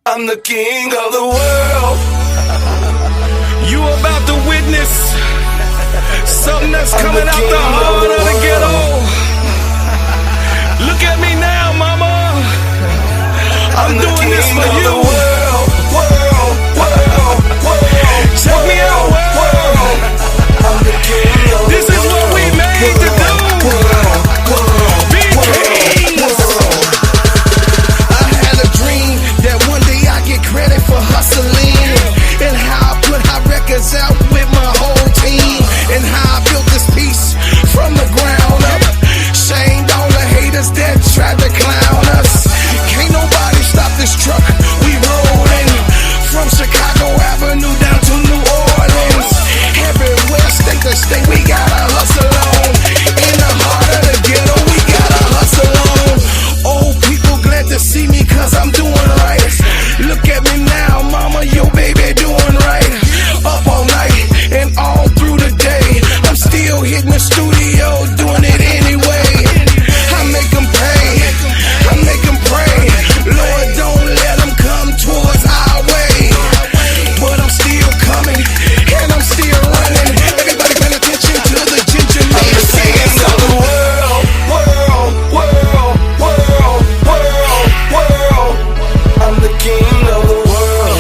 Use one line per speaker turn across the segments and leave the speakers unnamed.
I'm the king of the world.
You about to witness something that's coming out the heart of the ghetto. Look at me now, mama. I'm doing this for you. Check me out, world. This is what we made to do. Be kings.
I had a dream that one day I get credit for hustling, and how I put hot records out with my whole team, and how I built this piece from the ground up. Shamed all the haters that tried to clown us. Can't nobody stop this truck, we rolling from Chicago Avenue down to New Orleans. Everywhere, state to state, we gotta hustle on. In the heart of the ghetto, we gotta hustle on. Old people glad to see me cause I'm doing right. Look at me now, mama, your baby doing right. Up all night and all through the day, I'm still hitting the studio, doing it anyway. I make them pay, I make them pray. Lord, don't let them come towards our way. But I'm still coming, and I'm still running. Everybody paying attention to the ginger man saying
I'm the world. I'm the king of the world.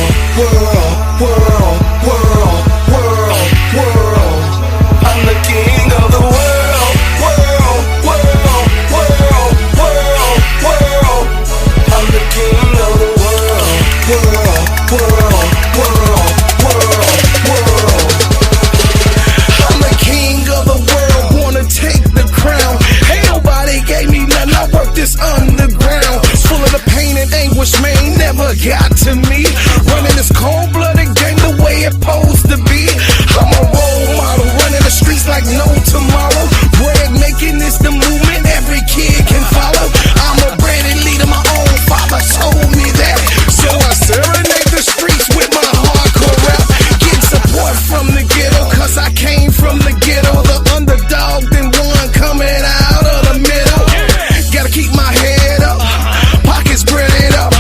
I'm the king of the world. I'm the king of the
I'm the king of the world, wanna take the crown. Ain't nobody gave me nothing, I worked this underground. Full of the pain and anguish, man, never got to me. Running this cold-blooded game the way it supposed to be. I'm a role model, running the streets like no tomorrow. Bread making is the movement every kid can follow. I'm a breaded leader, my own father told me that. So I serenade the streets with my hardcore rap. Getting support from the ghetto, cause I came from the ghetto. The underdog, then one coming out of the middle. Gotta keep my head up, pockets spread up.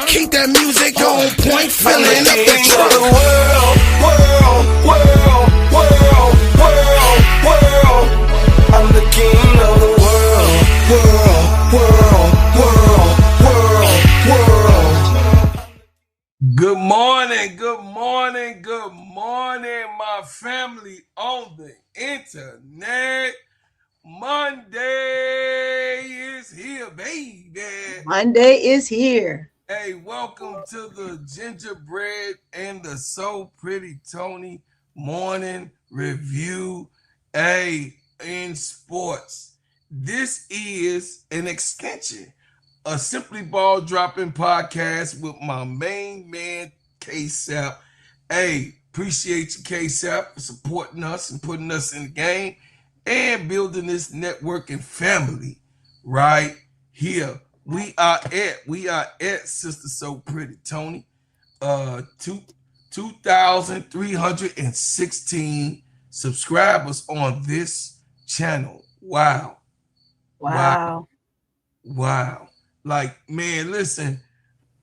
Keep that music on point, filling up the truck.
I'm the king of the world.
Good morning, good morning, good morning, my family on the internet. Monday is here, baby.
Monday is here.
Hey, welcome to the Gingerbread and the So Pretty Tony morning review. Hey, in sports, this is an extension, a Simply Ball Dropping podcast with my main man, K-Sap. Hey, appreciate you, K-Sap, for supporting us and putting us in the game and building this networking family right here. We are at Sister So Pretty Tony, 2,316 subscribers on this channel. Wow. Like, man, listen,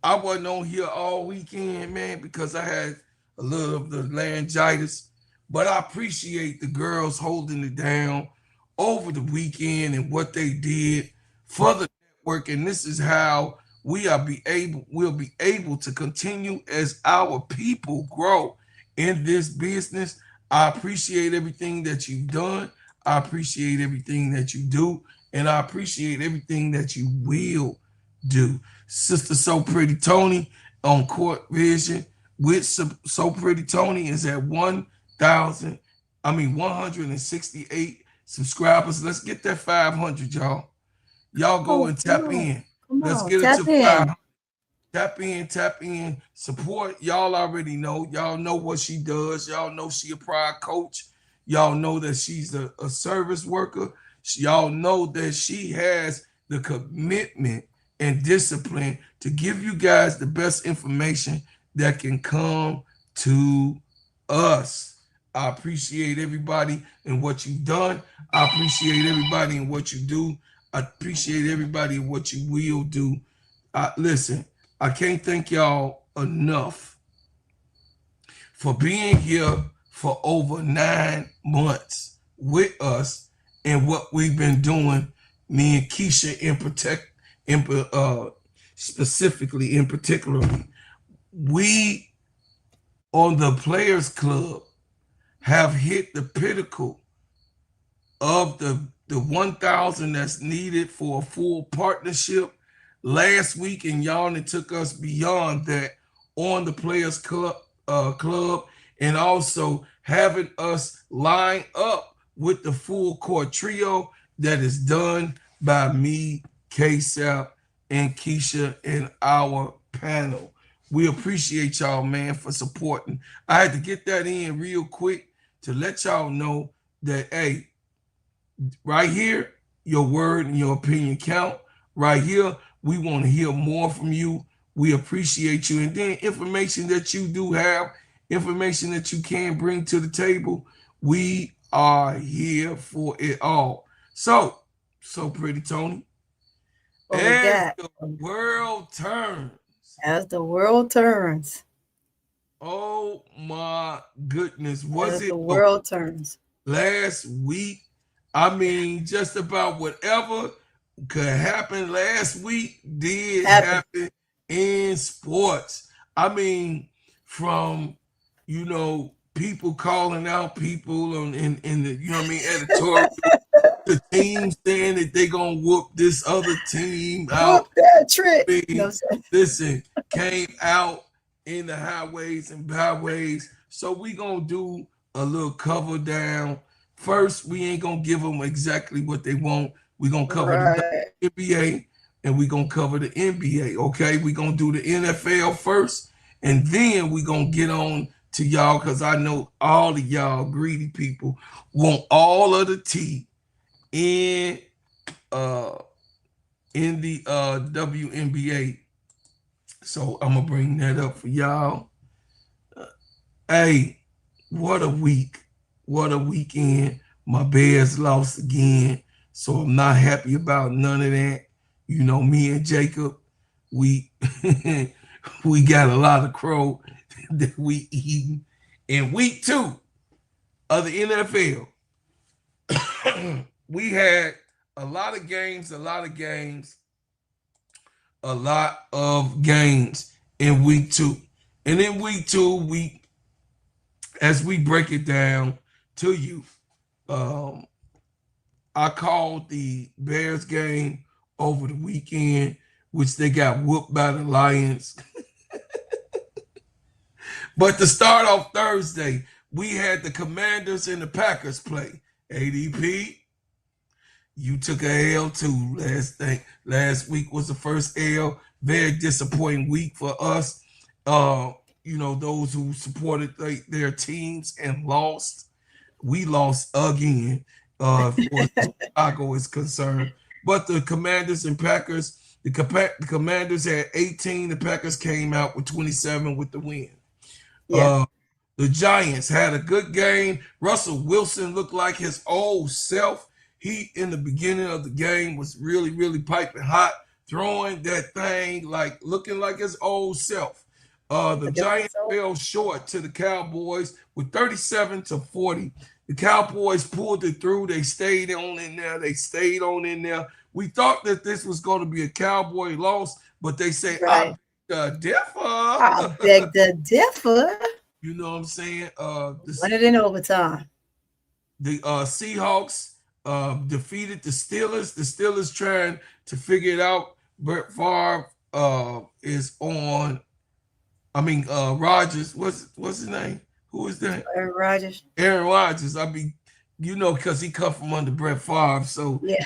I wasn't on here all weekend, man, because I had a little of the laryngitis, but I appreciate the girls holding it down over the weekend and what they did for the network. And this is how we'll be able to continue as our people grow in this business. I appreciate everything that you've done. I appreciate everything that you do. And I appreciate everything that you will do. Sister So Pretty Tony on Court Vision with So Pretty Tony is at 168 subscribers. Let's get that 500, y'all. Y'all go and tap in. Let's get it to 500. Tap in, support. Y'all already know. Y'all know what she does. Y'all know she a prior coach. Y'all know that she's a service worker. Y'all know that she has the commitment and discipline to give you guys the best information that can come to us. I appreciate everybody and what you've done. I appreciate everybody and what you do. I appreciate everybody and what you will do. Listen, I can't thank y'all enough for being here for over 9 months with us and what we've been doing, me and Keisha specifically, in particularly. We on the Players Club have hit the pinnacle of the 1,000 that's needed for a full partnership last week, and y'all it took us beyond that on the Players Club, and also having us line up with the full court trio that is done by me, K-Sap, and Keisha and our panel. We appreciate y'all, man, for supporting. I had to get that in real quick to let y'all know that, hey, right here, your word and your opinion count. Right here, we want to hear more from you. We appreciate you. And then information that you do have, information that you can bring to the table, we are here for it all. So pretty Tony, as the world turns.
As the world turns.
Oh my goodness. Was
as
it
the world turns.
Last week? I mean, just about whatever could happen last week did happen in sports. I mean, from, people calling out people in the, editorial, the team saying that they gonna whoop this other team out.
Whoop that trick.
Listen, came out in the highways and byways. So we gonna do a little cover down. First, we ain't gonna give them exactly what they want. We gonna cover the WNBA and we gonna cover the NBA. Okay, we gonna do the NFL first, and then we gonna get on to y'all, because I know all of y'all greedy people want all of the tea in the WNBA. So I'm gonna bring that up for y'all. Hey, what a week. What a weekend. My Bears lost again, so I'm not happy about none of that. Me and Jacob, we we got a lot of crow that we eating. In week 2 of the NFL, we had a lot of games in week 2. And in week 2, as we break it down to you, I called the Bears game over the weekend, which they got whooped by the Lions. But to start off Thursday, we had the Commanders and the Packers play. ADP, you took a L too last week was the first L. Very disappointing week for us. Those who supported their teams and lost. We lost again, as far as Chicago is concerned. But the Commanders and Packers, the Commanders had 18. The Packers came out with 27 with the win. Yeah. The Giants had a good game. Russell Wilson looked like his old self. He, in the beginning of the game, was really, really piping hot, throwing that thing, looking like his old self. The Giants fell short to the Cowboys with 37-40. The Cowboys pulled it through. They stayed on in there. We thought that this was going to be a Cowboy loss, but they say,
right.
I
beg to differ.
You know what I'm saying?
Won it in overtime.
The Seahawks defeated the Steelers. The Steelers trying to figure it out. Brett Favre is on. Rodgers. What's his name? Who is that?
Aaron Rodgers.
Aaron Rodgers. Because he come from under Brett Favre, so
yeah,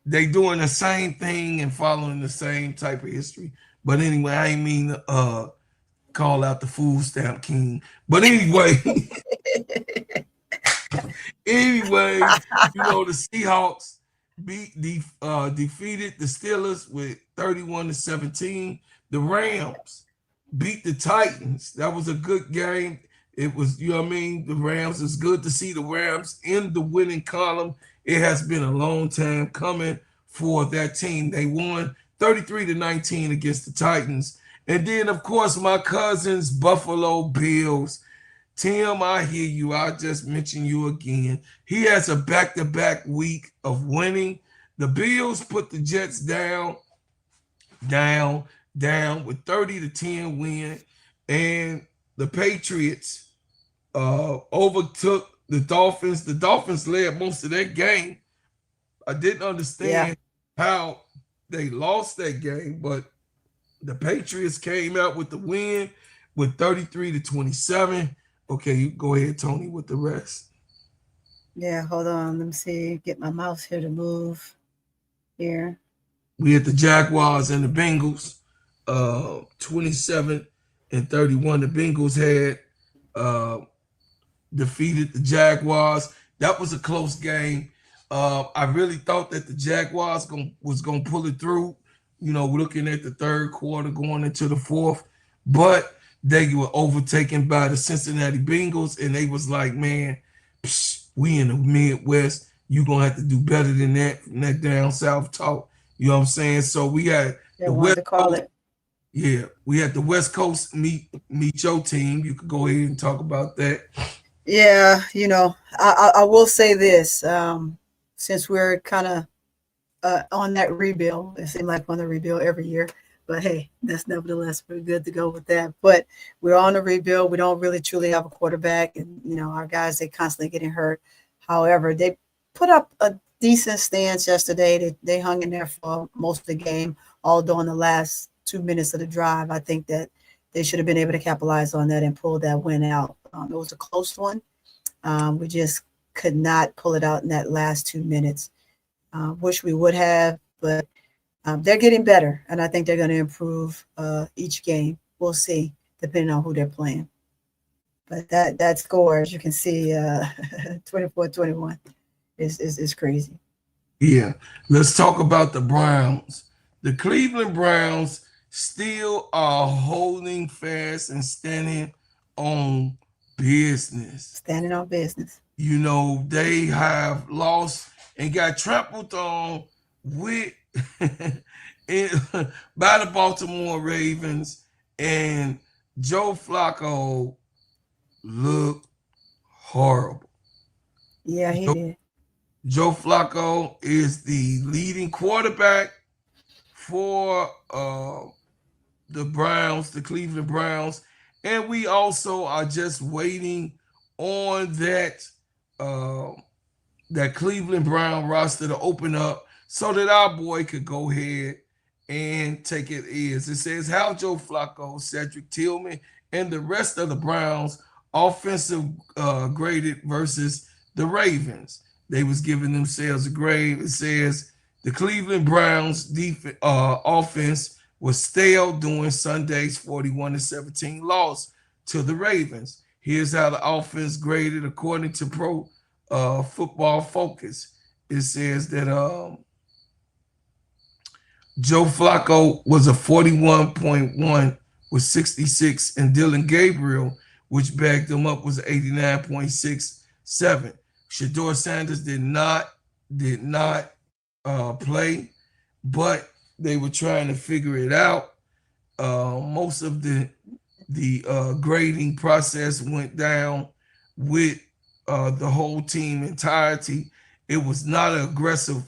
they doing the same thing and following the same type of history. But anyway, I ain't mean to call out the food stamp king. But anyway, the Seahawks defeated the Steelers with 31-17. The Rams beat the Titans. That was a good game. It was, the Rams. It's good to see the Rams in the winning column. It has been a long time coming for that team. They won 33-19 against the Titans. And then, of course, my cousins, Buffalo Bills. Tim, I hear you. I'll just mention you again. He has a back-to-back week of winning. The Bills put the Jets down with 30-10 win. And the Patriots overtook the Dolphins. The Dolphins led most of that game. I didn't understand how they lost that game, but the Patriots came out with the win with 33-27. Okay, you go ahead, Tony, with the rest.
Yeah, hold on. Let me see. Get my mouse here to move here.
We had the Jaguars and the Bengals, 27-31. The Bengals had defeated the Jaguars. That was a close game. I really thought that the Jaguars was going to pull it through, looking at the third quarter going into the fourth. But they were overtaken by the Cincinnati Bengals, and they was like, man, we in the Midwest. You're going to have to do better than that from that down south talk. You know what I'm saying? So we had the West Coast. Yeah, we had the West Coast meet your team. You could go ahead and talk about that.
Yeah, I will say this. Since we're kind of on that rebuild, it seems like we're on the rebuild every year. But hey, that's nevertheless pretty good to go with that. But we're on the rebuild. We don't really truly have a quarterback. And, our guys, they constantly getting hurt. However, they put up a decent stance yesterday. They hung in there for most of the game, although in the last 2 minutes of the drive, I think that they should have been able to capitalize on that and pull that win out. It was a close one. We just could not pull it out in that last 2 minutes. Wish we would have, but they're getting better, and I think they're going to improve each game. We'll see, depending on who they're playing. But that score, as you can see, 24-21 is crazy.
Yeah. Let's talk about the Browns. The Cleveland Browns still are holding fast and standing on business.
Standing on business.
They have lost and got trampled on with by the Baltimore Ravens, and Joe Flacco looked horrible.
Yeah, he did.
Joe Flacco is the leading quarterback for the Browns, the Cleveland Browns, and we also are just waiting on that Cleveland Brown roster to open up so that our boy could go ahead and take it is. It says how Joe Flacco, Cedric Tillman, and the rest of the Browns offensive graded versus the Ravens. They was giving themselves a grade. It says the Cleveland Browns offense was stale during Sunday's 41-17 loss to the Ravens. Here's how the offense graded according to Pro Football Focus. It says that Joe Flacco was a 41.1 with 66, and Dylan Gabriel, which backed him up, was 89.67. Shedeur Sanders did not play, but they were trying to figure it out. Most of the grading process went down with the whole team entirety. It was not an aggressive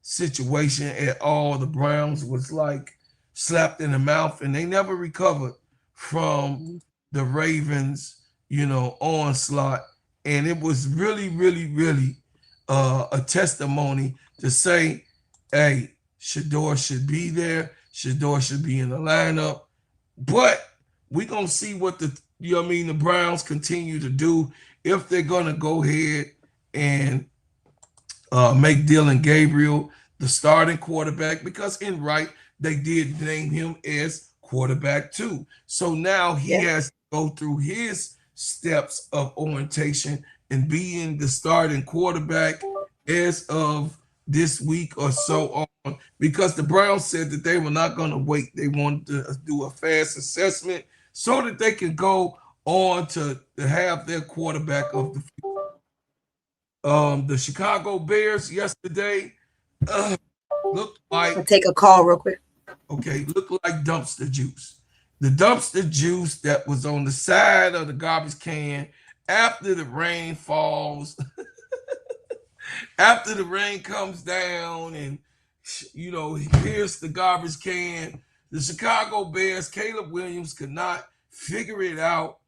situation at all. The Browns was like slapped in the mouth, and they never recovered from the Ravens, onslaught. And it was really, really, really a testimony to say, hey, Shedeur should be there. Shedeur should be in the lineup. But we're going to see what the Browns continue to do if they're going to go ahead and make Dylan Gabriel the starting quarterback, because in right, they did name him as quarterback too. So now he has to go through his steps of orientation and being the starting quarterback as of this week or so on, because the Browns said that they were not going to wait. They wanted to do a fast assessment so that they can go on to have their quarterback of the future. The Chicago Bears yesterday looked like...
I'll take a call real quick.
Okay, look like dumpster juice. The dumpster juice that was on the side of the garbage can after the rain falls, after the rain comes down and, here's the garbage can. The Chicago Bears, Caleb Williams could not figure it out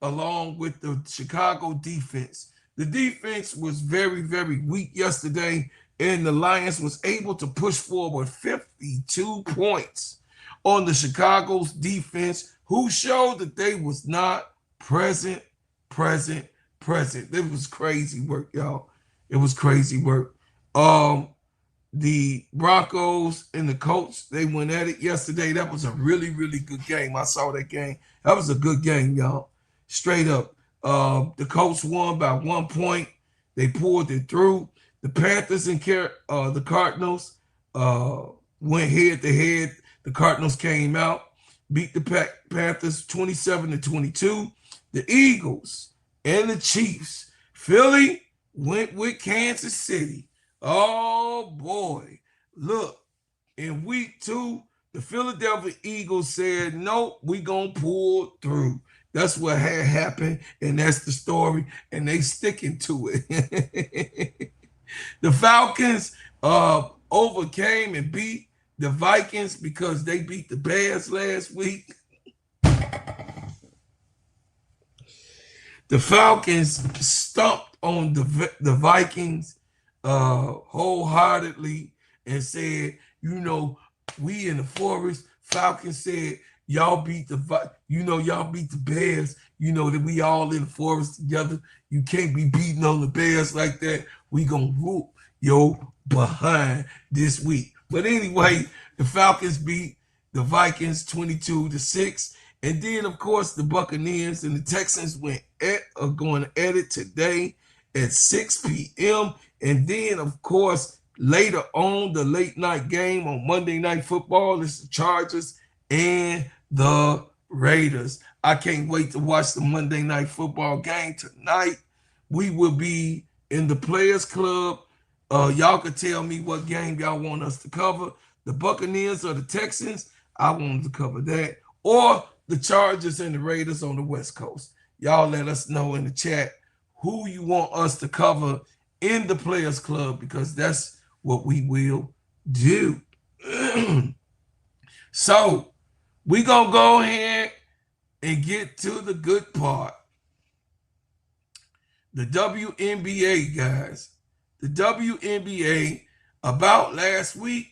along with the Chicago defense. The defense was very, very weak yesterday, and the Lions was able to push forward 52 points on the Chicago's defense, who showed that they was not present. It was crazy work, y'all. It was crazy work. The Broncos and the Colts, they went at it yesterday. That was a really, really good game. I saw that game. That was a good game, y'all. Straight up. The Colts won by 1 point. They pulled it through. The Panthers and the Cardinals went head to head. The Cardinals came out, beat the Panthers 27-22. The Eagles and the Chiefs. Philly went with Kansas City. Oh, boy. Look, in week 2, the Philadelphia Eagles said, nope, we going to pull through. That's what had happened, and that's the story, and they sticking to it. The Falcons overcame and beat the Vikings because they beat the Bears last week. The Falcons stumped on the Vikings wholeheartedly and said, we in the forest. Falcons said, y'all beat y'all beat the Bears. That we all in the forest together. You can't be beating on the Bears like that. We gonna whoop your behind this week. But anyway, the Falcons beat the Vikings 22-6. And then, of course, the Buccaneers and the Texans are going at it today at 6 p.m. And then, of course, later on, the late night game on Monday Night Football is the Chargers and the Raiders. I can't wait to watch the Monday Night Football game tonight. We will be in the Players Club. Y'all can tell me what game y'all want us to cover. The Buccaneers or the Texans, I want to cover that. Or the Chargers and the Raiders on the West Coast. Y'all let us know in the chat who you want us to cover in the Players Club, because that's what we will do. So we're going to go ahead and get to the good part. The WNBA, guys. The WNBA, about last week,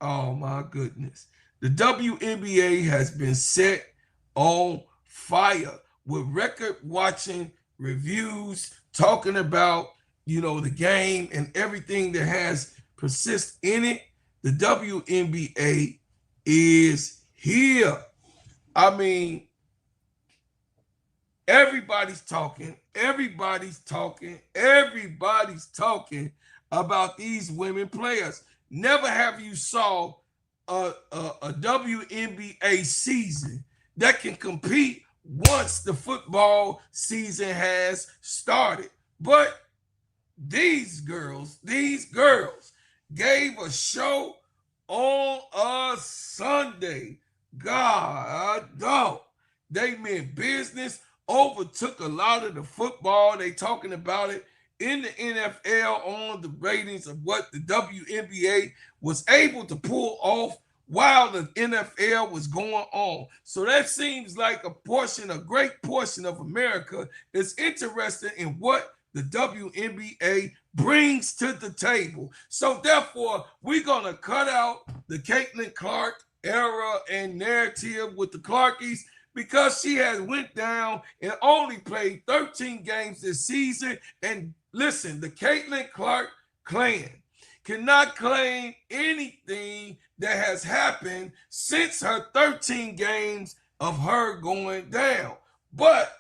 oh my goodness. The WNBA has been set on fire with record watching reviews, talking about, the game and everything that has persist in it. The WNBA is here. I mean, everybody's talking about these women players. Never have you saw a WNBA season that can compete once the football season has started. But these girls gave a show on a Sunday. God, dog. They meant business, overtook a lot of the football. They talking about it in the NFL on the ratings of what the WNBA was able to pull off while the NFL was going on. So that seems like a great portion of America is interested in what the WNBA brings to the table. So therefore, we're going to cut out the Caitlin Clark era and narrative with the Clarkies, because she has went down and only played 13 games this season. And listen, the Caitlin Clark clan cannot claim anything that has happened since her 13 games of her going down. But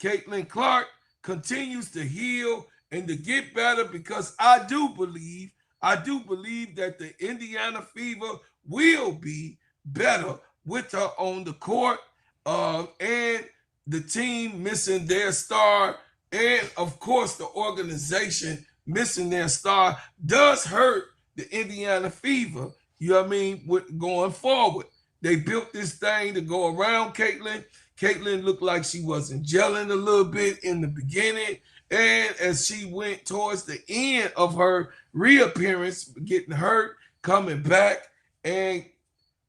Caitlin Clark continues to heal and to get better, because I do believe that the Indiana Fever will be better with her on the court. And the team missing their star, and of course the organization missing their star, does hurt the Indiana Fever, with going forward. They built this thing to go around Caitlyn. Caitlyn looked like she wasn't gelling a little bit in the beginning. And as she went towards the end of her reappearance, getting hurt, coming back, and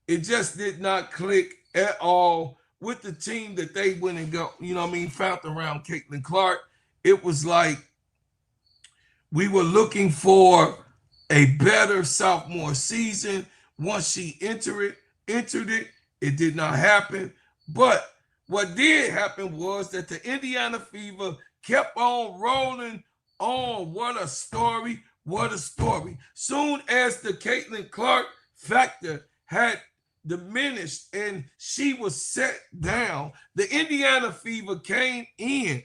it just did not click at all with the team that they went and got, found around Caitlin Clark. It was like we were looking for a better sophomore season. Once she entered it, it did not happen. But what did happen was that the Indiana Fever kept on rolling on. What a story. What a story. Soon as the Caitlin Clark factor had diminished and she was set down, the Indiana Fever came in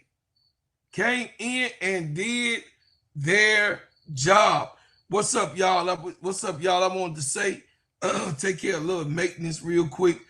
and did their job. What's up, y'all? What's up, y'all? I wanted to say, take care of a little maintenance real quick.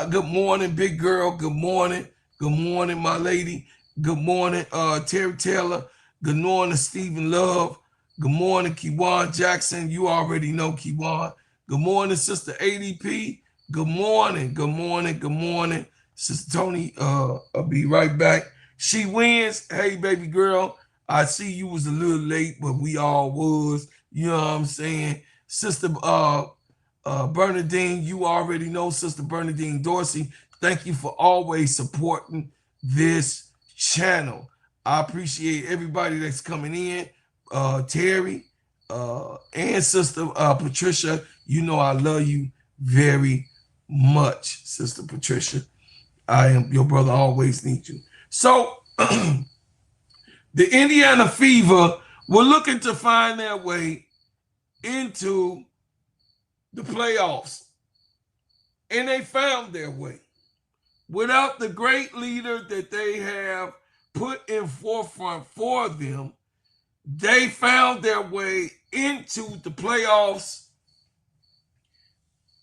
Good morning, big girl. Good morning. Good morning, my lady. Good morning, Terry Taylor. Good morning, Stephen Love. Good morning, Kiwan Jackson. You already know Kiwan. Good morning, Sister ADP. Good morning. Good morning. Good morning. Sister Tony, I'll be right back. She wins. Hey, baby girl. I see you was a little late, but we all was. You know what I'm saying? Sister Bernadine, you already know Sister Bernadine Dorsey. Thank you for always supporting this channel. I appreciate everybody that's coming in. Terry and Sister Patricia, you know I love you very much, Sister Patricia. I am your brother, always need you. So the Indiana Fever were looking to find their way into the playoffs, and they found their way. Without the great leader that they have put in forefront for them, they found their way into the playoffs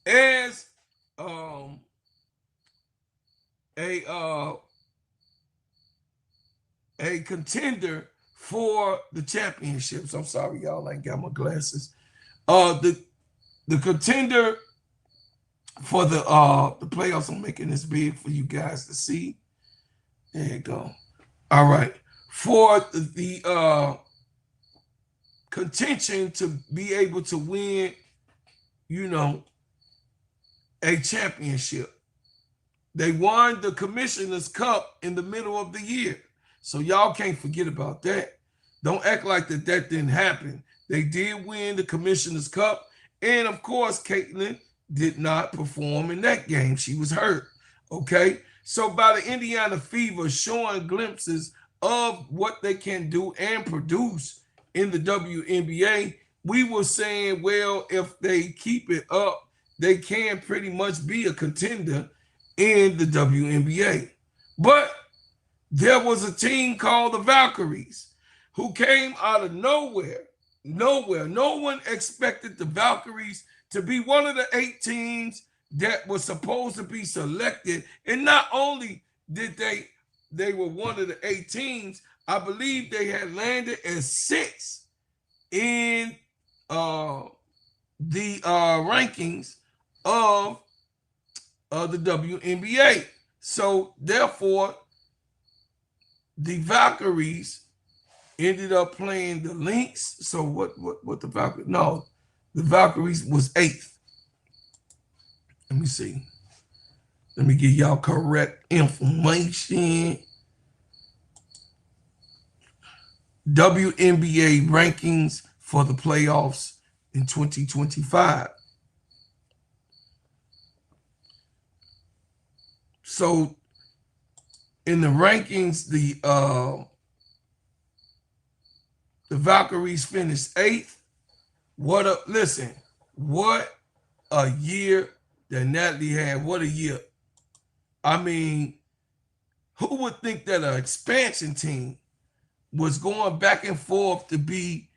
as a contender for the championships. I'm sorry, y'all, I ain't got my glasses. The contender for the playoffs. I'm making this big for you guys to see. There you go. All right. For the contention to be able to win, a championship. They won the Commissioner's Cup in the middle of the year. So y'all can't forget about that. Don't act like that didn't happen. They did win the Commissioner's Cup. And of course, Caitlyn did not perform in that game. She was hurt. Okay. So by the Indiana Fever showing glimpses of what they can do and produce in the WNBA, we were saying, well, if they keep it up, they can pretty much be a contender in the WNBA. But there was a team called the Valkyries who came out of nowhere. No one expected the Valkyries to be one of the 8 teams that was supposed to be selected. And not only did they were one of the 8 teams, I believe they had landed as 6 in the rankings of the WNBA. So therefore, the Valkyries ended up playing the Lynx. So what the Valkyries? No, the Valkyries was 8th. Let me see. Let me give y'all correct information. WNBA rankings for the playoffs in 2025. So in the rankings, the Valkyries finished 8th. What a year that Natalie had. What a year. I mean, who would think that an expansion team was going back and forth to be,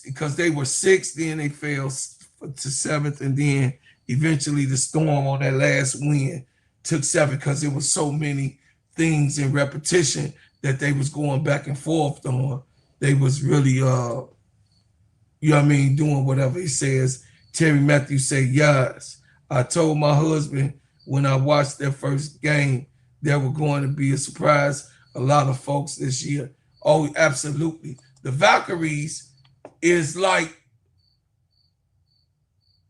because they were 6th, then they fell to 7th, and then eventually the Storm on that last win took 7th because there was so many things in repetition that they was going back and forth on. They was really, doing whatever he says. Terry Matthews say, yes, I told my husband when I watched their first game, they were going to be a surprise a lot of folks this year. Oh, absolutely. The Valkyries is like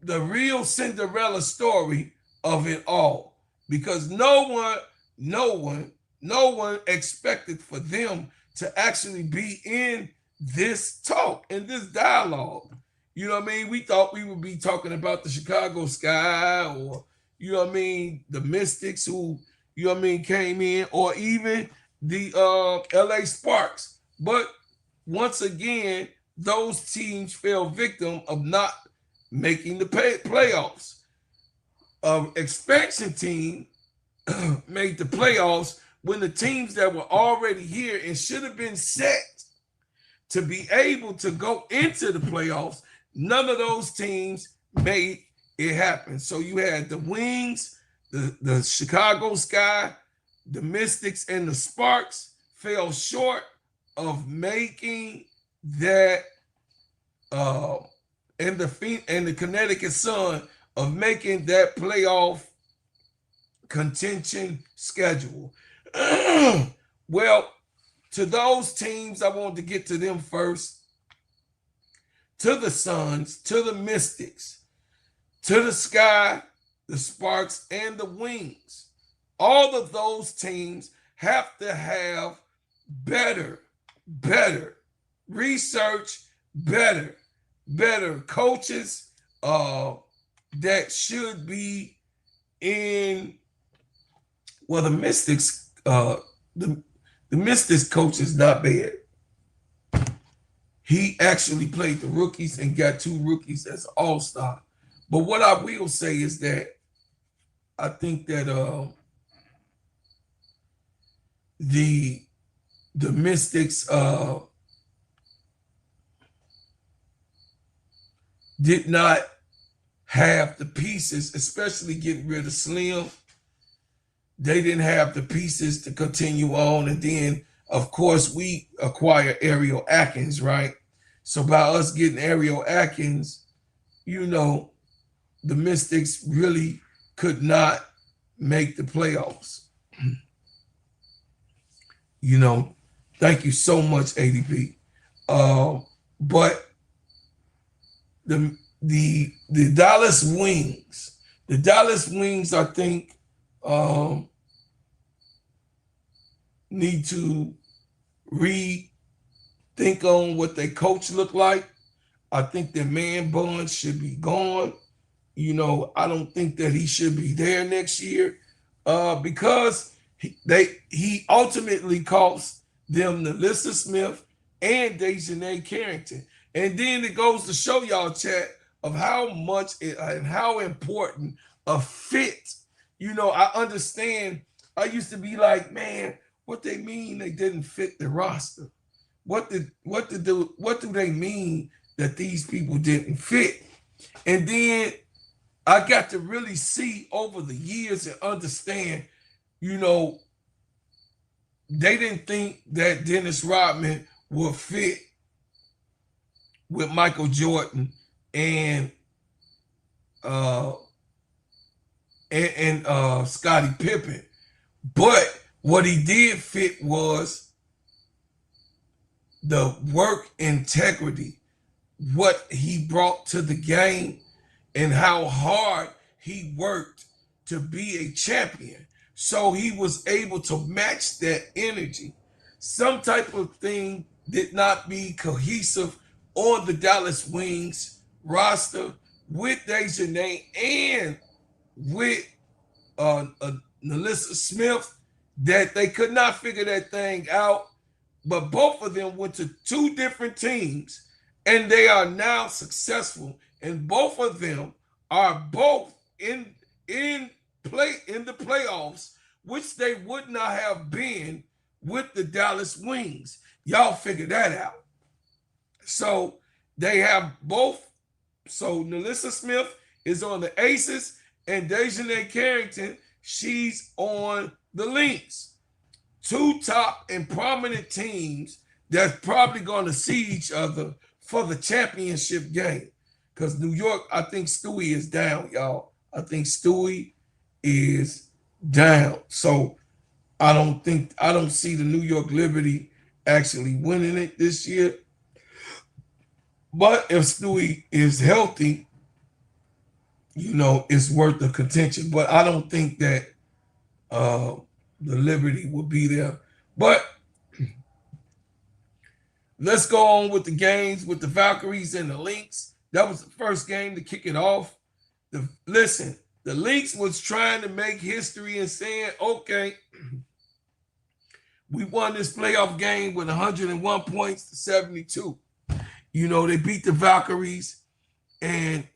the real Cinderella story of it all, because no one expected for them to actually be in this talk, in this dialogue. You know what I mean? We thought we would be talking about the Chicago Sky, or, you know what I mean, the Mystics who, you know what I mean, came in, or even the LA Sparks. But once again, those teams fell victim of not making the playoffs. Expansion team made the playoffs when the teams that were already here and should have been set to be able to go into the playoffs, none of those teams made it happen. So you had the Wings, the Chicago Sky, the Mystics, and the Sparks fell short of making that, and the Connecticut Sun of making that playoff contention schedule. Well, to those teams, I want to get to them first. To the Suns, to the Mystics, to the Sky, the Sparks, and the Wings. All of those teams have to have better research, better coaches that should be in. Well, the Mystics, the Mystics coach is not bad. He actually played the rookies and got 2 rookies as all-star. But what I will say is that I think that the Mystics did not have the pieces, especially getting rid of Slim. They didn't have the pieces to continue on. And then, of course, we acquire Ariel Atkins, right? So by us getting Ariel Atkins, you know, the Mystics really could not make the playoffs. You know, thank you so much, ADP. But the Dallas Wings, I think, need to rethink on what their coach look like. I think their man bun should be gone. You know, I don't think that he should be there next year, because he ultimately cost them Nalissa Smith and Dejanay Carrington. And then it goes to show y'all, chat, of how much and how important a fit. You know, I understand. I used to be like, man, what they mean they didn't fit the roster? What do they mean that these people didn't fit? And then I got to really see over the years and understand, you know, they didn't think that Dennis Rodman would fit with Michael Jordan and Scottie Pippen. But what he did fit was the work integrity, what he brought to the game, and how hard he worked to be a champion. So he was able to match that energy. Some type of thing did not be cohesive on the Dallas Wings roster with Dejanay and with Nalissa Smith, that they could not figure that thing out. But both of them went to 2 different teams, and they are now successful. And both of them are both in the playoffs, which they would not have been with the Dallas Wings. Y'all figure that out. So they have both. So Nalissa Smith is on the Aces, and Dejanay Carrington, she's on the Lynx. 2 top and prominent teams that's probably going to see each other for the championship game. Because New York, I think Stewie is down, y'all. I think Stewie is down. So I don't see the New York Liberty actually winning it this year. But if Stewie is healthy, it's worth the contention. But I don't think that the Liberty will be there. But let's go on with the games with the Valkyries and the Lynx. That was the first game to kick it off. Listen, the Lynx was trying to make history and saying, okay, we won this playoff game with 101 points to 72. They beat the Valkyries and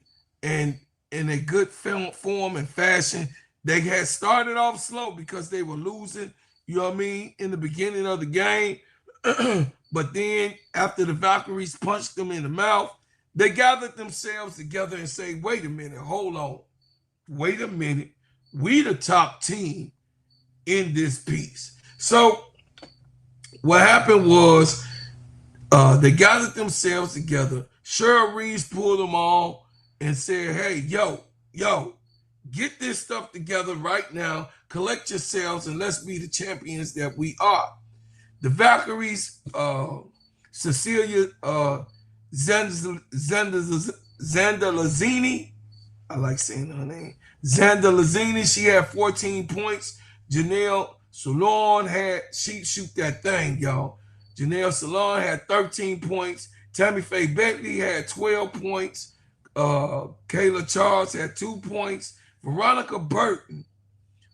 in a good form and fashion. They had started off slow because they were losing, in the beginning of the game. But then after the Valkyries punched them in the mouth, they gathered themselves together and say, wait a minute, hold on. Wait a minute. We the top team in this piece. So what happened was they gathered themselves together. Reese pulled them all and said, hey, yo, get this stuff together right now. Collect yourselves and let's be the champions that we are. The Valkyries, Cecilia Zandalazini, I like saying her name. Zandalazini, she had 14 points. Janelle Solon she shoot that thing, y'all. Janelle Solon had 13 points. Tammy Faye Bentley had 12 points. Kayla Charles had 2 points. Veronica Burton,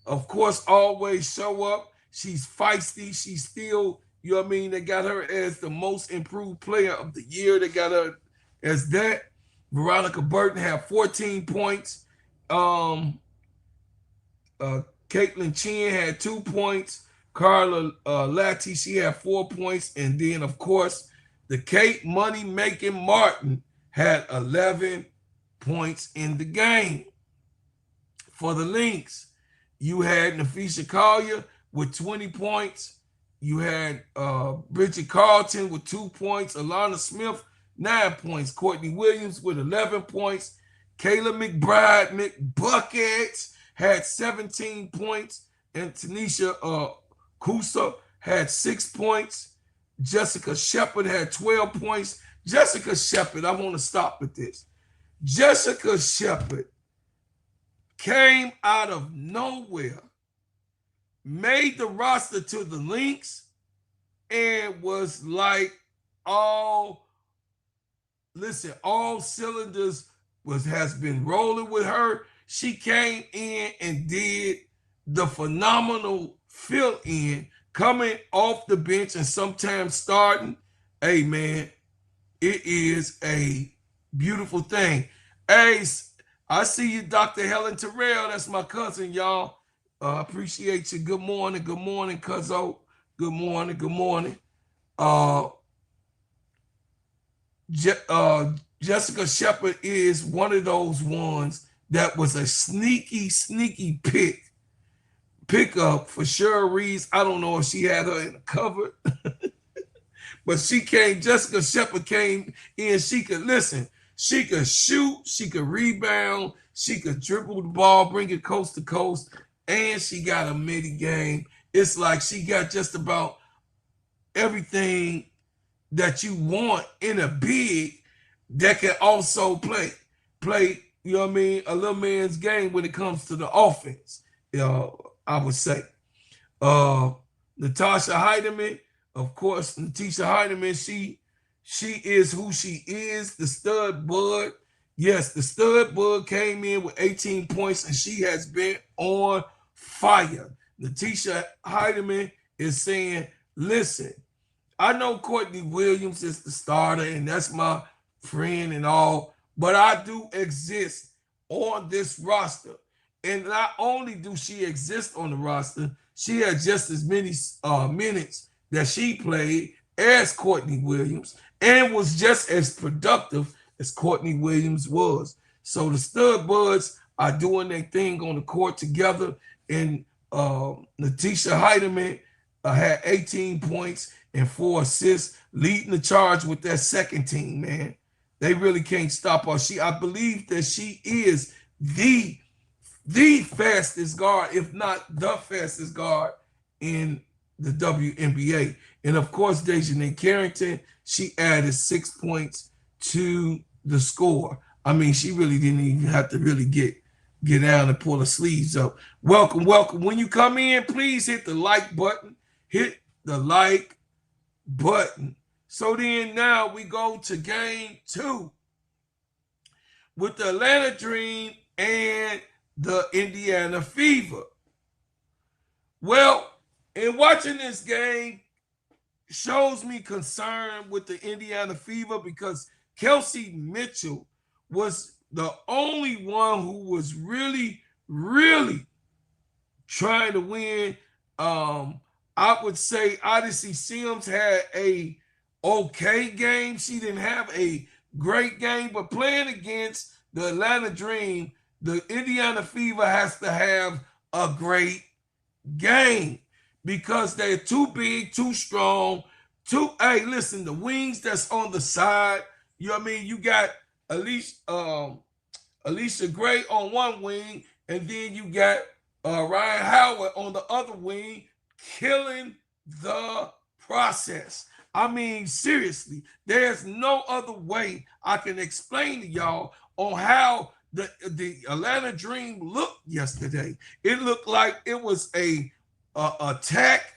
of course, always show up. She's feisty. She's still, they got her as the most improved player of the year. They got her as that. Veronica Burton had 14 points. Caitlin Chin had 2 points. Carla Latty, she had 4 points. And then, of course, the Kate Money Making Martin had 11 points in the game. For the Lynx, you had Nafisha Collier with 20 points. You had Bridget Carlton with 2 points. Alana Smith, 9 points. Courtney Williams with 11 points. Kayla McBride McBuckets had 17 points. And Tanisha Kusa had 6 points. Jessica Shepard had 12 points. Jessica Shepard, I want to stop with this. Jessica Shepard came out of nowhere, made the roster to the Lynx, and was like all cylinders has been rolling with her. She came in and did the phenomenal fill-in, coming off the bench and sometimes starting. Hey, man, it is a beautiful thing. Hey, I see you, Dr. Helen Terrell. That's my cousin, y'all. Appreciate you. Good morning, cuzzo. Good morning. Jessica Shepard is one of those ones that was a sneaky pickup for Reese. I don't know if she had her in the cover, but Jessica Shepard came in. She could shoot, she could rebound, she could dribble the ball, bring it coast to coast, and she got a midi game. It's like she got just about everything that you want in a big that can also play, a little man's game when it comes to the offense, I would say. Natasha Heidemann, of course, Natisha Heidemann, she is who she is, the stud bud. Yes, the stud bud came in with 18 points, and she has been on fire. Natisha Heidemann is saying, listen, I know Courtney Williams is the starter, and that's my friend and all, but I do exist on this roster. And not only do she exist on the roster, she had just as many minutes that she played as Courtney Williams and was just as productive as Courtney Williams was. So the stud buds are doing their thing on the court together. And Natisha Heidemann had 18 points and 4 assists, leading the charge with that second team, man. They really can't stop her. I believe that she is the the fastest guard, if not the fastest guard in the WNBA. And of course, Dejanay Carrington, she added 6 points to the score. I mean, she really didn't even have to really get down and pull her sleeves up. Welcome, welcome. When you come in, please hit the like button. Hit the like button. So then now we go to game 2 with the Atlanta Dream and the Indiana Fever. Well, in watching this game shows me concern with the Indiana Fever because Kelsey Mitchell was the only one who was really trying to win. I would say Odyssey Sims had a okay game. She didn't have a great game, but playing against the Atlanta Dream, the Indiana Fever has to have a great game because they're too big, too strong, hey, listen, the wings that's on the side, you know what I mean? You got Alicia Gray on one wing, and then you got Ryan Howard on the other wing, killing the process. I mean, seriously, there's no other way I can explain to y'all on how the Atlanta Dream looked yesterday. It looked like it was an attack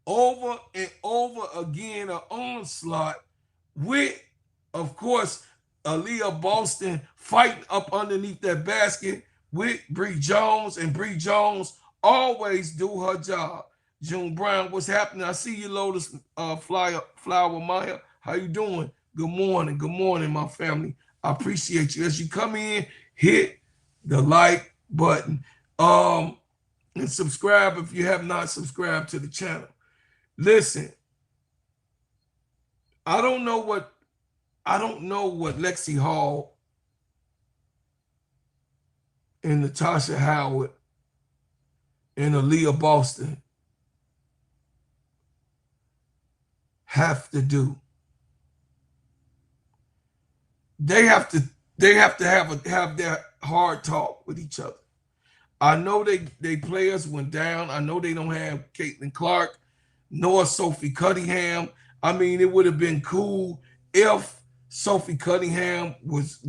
over and over again, an onslaught with, of course, Aaliyah Boston fighting up underneath that basket with Bree Jones, and Bree Jones always do her job. June Brown, what's happening? I see you, Lotus Flower Maya. How you doing? Good morning, my family. I appreciate you. As you come in, hit the like button. And subscribe if you have not subscribed to the channel. Listen, I don't know what Lexi Hall and Natasha Howard and Aaliyah Boston have to do. They have to have their hard talk with each other. I know they players went down. I know they don't have Caitlin Clark nor Sophie Cunningham. I mean, it would have been cool if Sophie Cunningham was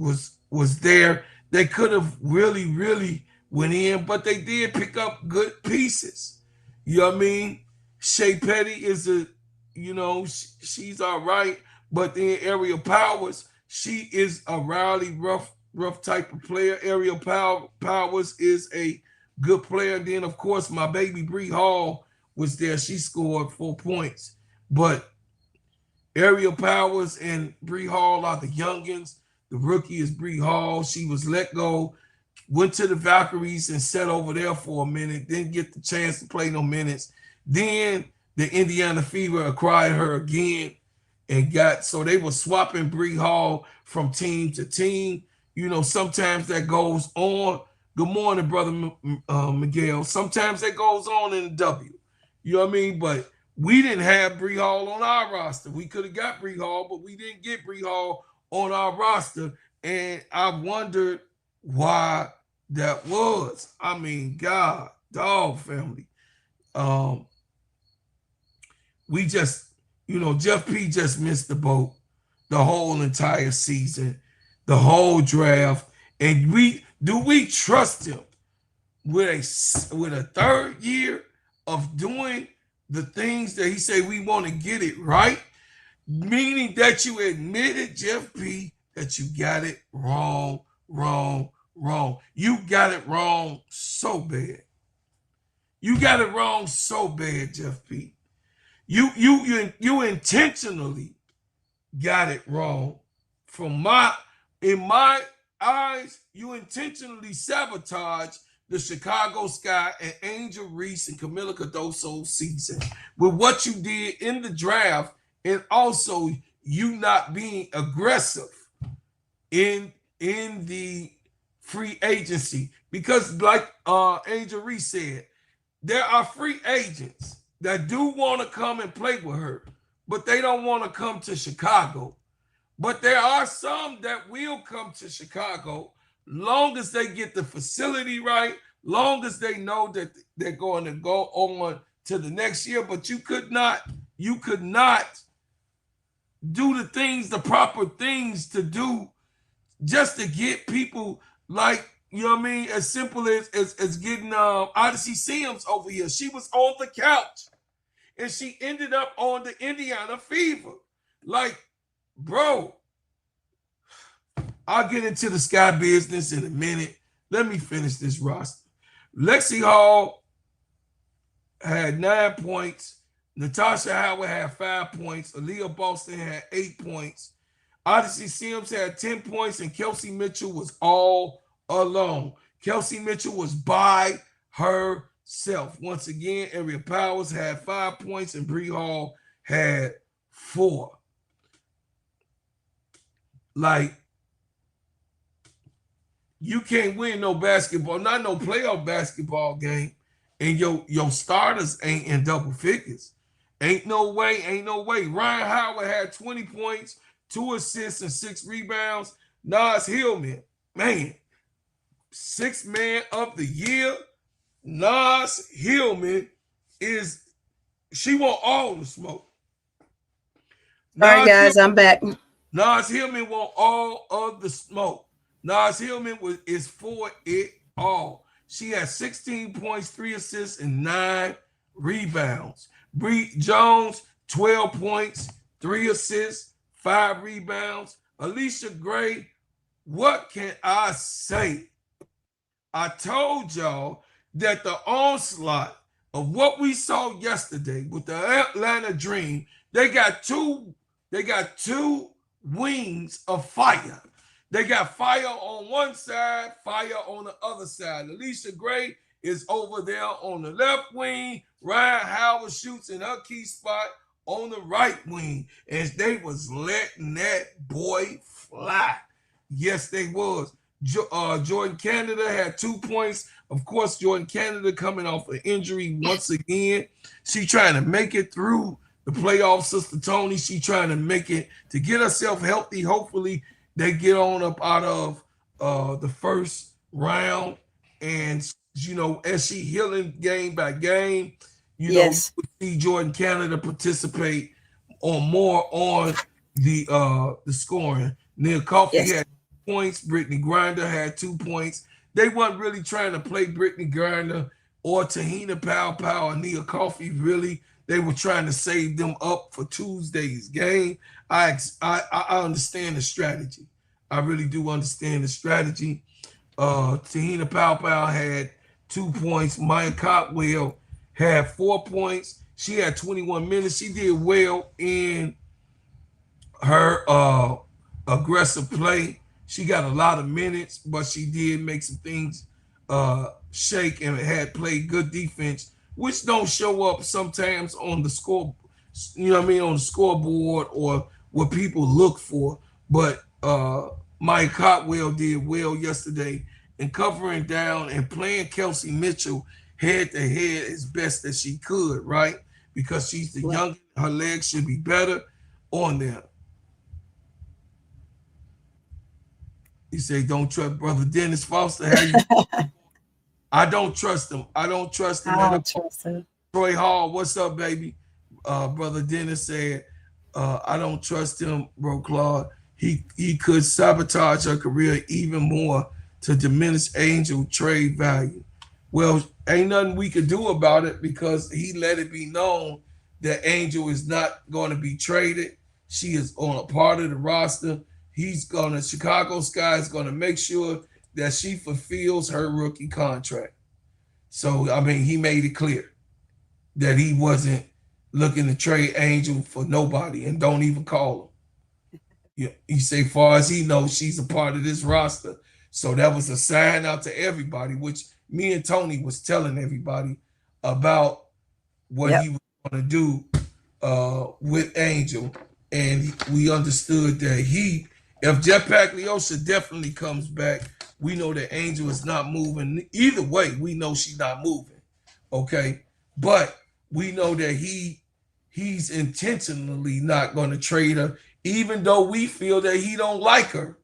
there. They could have really went in, but they did pick up good pieces. You know what I mean? Shea Petty is she's all right, but then Ariel Powers, she is a rowdy, rough type of player. Ariel Powers is a good player. Then, of course, my baby Bree Hall was there. She scored 4 points. But Ariel Powers and Bree Hall are the youngins. The rookie is Bree Hall. She was let go, went to the Valkyries and sat over there for a minute, didn't get the chance to play no minutes. Then the Indiana Fever acquired her again and so they were swapping Bree Hall from team to team. You know, sometimes that goes on. Good morning, brother Miguel. Sometimes that goes on in the W. You know what I mean? But we didn't have Bree Hall on our roster. We could have got Bree Hall, but we didn't get Bree Hall on our roster. And I wondered why that was. I mean, God, dog family. We just, Jeff P just missed the boat the whole entire season, the whole draft. And we trust him with a third year of doing the things that he said we want to get it right, meaning that you admitted, Jeff P, that you got it wrong. You got it wrong so bad. You got it wrong so bad, Jeff P. You intentionally got it wrong. In my eyes, you intentionally sabotage the Chicago Sky and Angel Reese and Camila Cardoso season with what you did in the draft, and also you not being aggressive in the free agency. Because like Angel Reese said, there are free agents that do want to come and play with her, but they don't want to come to Chicago. But there are some that will come to Chicago, long as they get the facility right, long as they know that they're going to go on to the next year. But you could not do the proper things to do just to get people like, you know what I mean? As simple as getting Odyssey Sims over here. She was on the couch and she ended up on the Indiana Fever. Like, bro, I'll get into the Sky business in a minute. Let me finish this roster. Lexi Hall had 9 points. Natasha Howard had 5 points. Aaliyah Boston had 8 points. Odyssey Sims had 10 points, and Kelsey Mitchell was all alone. Kelsey Mitchell was by herself. Once again, Area Powers had 5 points, and Bree Hall had 4. Like, you can't win no basketball, not no playoff basketball game, and your starters ain't in double figures. Ain't no way. Ryan Howard had 20 points, 2 assists, and 6 rebounds. Nas Hillman, man, 6th man of the year. Nas Hillman she want all the smoke.
All right, guys, I'm back.
Nas Hillman want all of the smoke. Nas Hillman is for it all. She had 16 points, 3 assists, and 9 rebounds. Bree Jones, 12 points, 3 assists, 5 rebounds. Alicia Gray, what can I say? I told y'all that the onslaught of what we saw yesterday with the Atlanta Dream, they got two wings of fire. They got fire on one side, fire on the other side. Alicia Gray is over there on the left wing. Ryan Howard shoots in her key spot on the right wing. And they was letting that boy fly. Yes, they was. Jordan Canada had 2 points. Of course, Jordan Canada coming off an injury once again. She trying to make it through the playoffs, Sister Tony. She trying to make it to get herself healthy. Hopefully, they get on up out of the first round. And, you know, as she healing game by game, you know, you see Jordan Canada participate more on the scoring. Nia Coffey had points. Brittany Grinder had 2 points. They weren't really trying to play Brittany Grinder or Tahina Pow or Nia Coffey, really. They were trying to save them up for Tuesday's game. I understand the strategy. I really do understand the strategy. Tahina Pow had 2 points. Maya Cotwell had 4 points. She had 21 minutes. She did well in her aggressive play. She got a lot of minutes, but she did make some things shake and had played good defense, which don't show up sometimes on the score, you know what I mean, on the scoreboard or what people look for. But Mike Cotwell did well yesterday in covering down and playing Kelsey Mitchell head to head as best as she could, right? Because she's the young, her legs should be better on there. You say, don't trust Brother Dennis Foster. How you? I don't trust him. I don't trust him. Troy Hall, what's up, baby? Brother Dennis said, I don't trust him, bro, Claude. He could sabotage her career even more to diminish Angel trade value. Well, ain't nothing we could do about it because he let it be known that Angel is not going to be traded. She is on a part of the roster. Chicago Sky is going to make sure that she fulfills her rookie contract. So, I mean, he made it clear that he wasn't looking to trade Angel for nobody and don't even call him. He say, far as he knows, she's a part of this roster. So that was a sign out to everybody, which me and Tony was telling everybody about what he was going to do with Angel. And we understood that if Jetpack Leosha definitely comes back, we know that Angel is not moving. Either way, we know she's not moving. Okay. But we know that he's intentionally not going to trade her, even though we feel that he don't like her.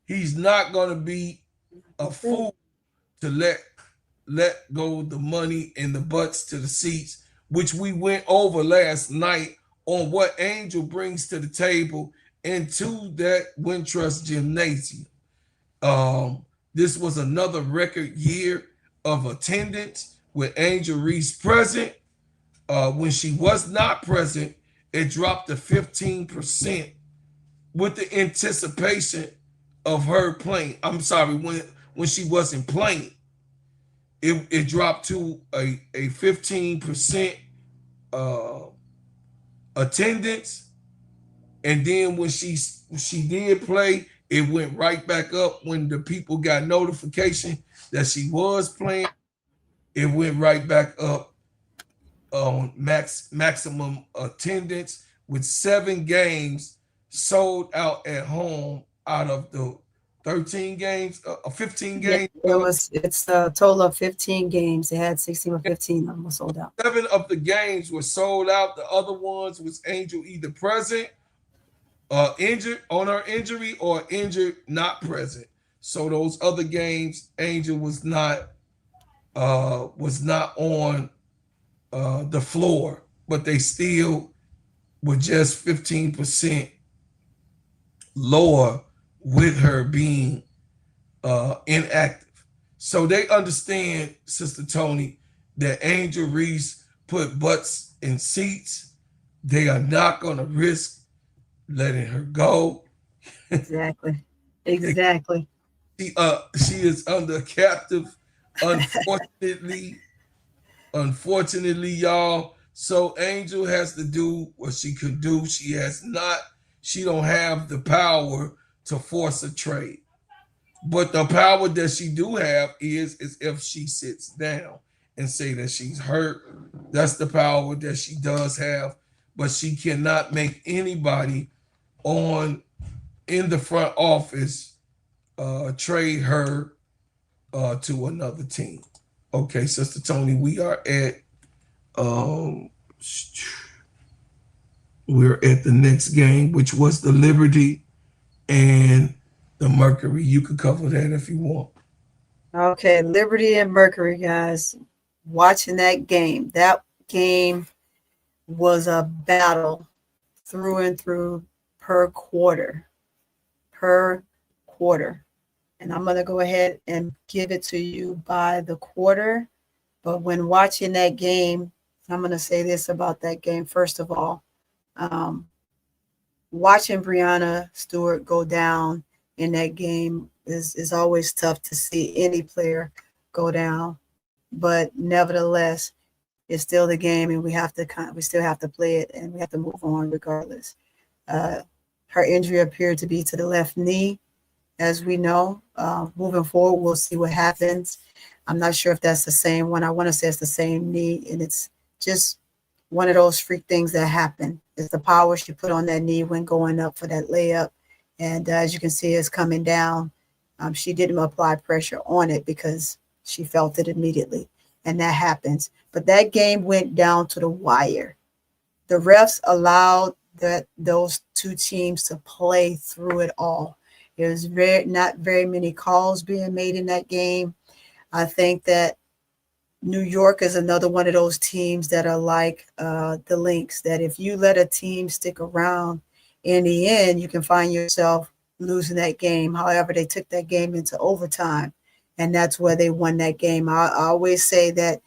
He's not going to be a fool to let go the money and the butts to the seats, which we went over last night on what Angel brings to the table into that Wintrust gymnasium. This was another record year of attendance with Angel Reese present. When she was not present, it dropped to 15% with the anticipation of her playing. I'm sorry, when she wasn't playing, it dropped to a 15% attendance, and then when she did play, it went right back up. When the people got notification that she was playing, it went right back up on maximum attendance, with 7 games sold out at home out of the 13 games, 15 games.
Yeah, it's a total of 15 games. They had 16 or 15 of them sold out.
7 of the games were sold out. The other ones was Angel either present, injured on her injury, or injured not present. So those other games, Angel was not on the floor, but they still were just 15% lower with her being inactive. So they understand, Sister Tony, that Angel Reese put butts in seats. They are not going to risk letting her go.
Exactly.
She is under captive, unfortunately, y'all. So Angel has to do what she could do. She don't have the power to force a trade. But the power that she do have is if she sits down and say that she's hurt. That's the power that she does have. But she cannot make anybody in the front office trade her to another team. Okay, Sister Tony, we are at we're at the next game, which was the Liberty and the Mercury. You could cover that if you want.
Okay, Liberty and Mercury, guys. Watching that game was a battle through and through per quarter. And I'm going to go ahead and give it to you by the quarter. But when watching that game, I'm going to say this about that game. First of all, watching Breanna Stewart go down in that game is always tough to see any player go down. But nevertheless, it's still the game, and we still have to play it, and we have to move on regardless. Her injury appeared to be to the left knee, as we know. Moving forward, we'll see what happens. I'm not sure if that's the same one. I want to say it's the same knee, and it's just one of those freak things that happen. It's the power she put on that knee when going up for that layup. And as you can see, it's coming down. She didn't apply pressure on it because she felt it immediately, and that happens. But that game went down to the wire. The refs allowed those two teams to play through it all. There's not very many calls being made in that game. I think that New York is another one of those teams that are like the Lynx, that if you let a team stick around, in the end, you can find yourself losing that game. However, they took that game into overtime, and that's where they won that game. I always say that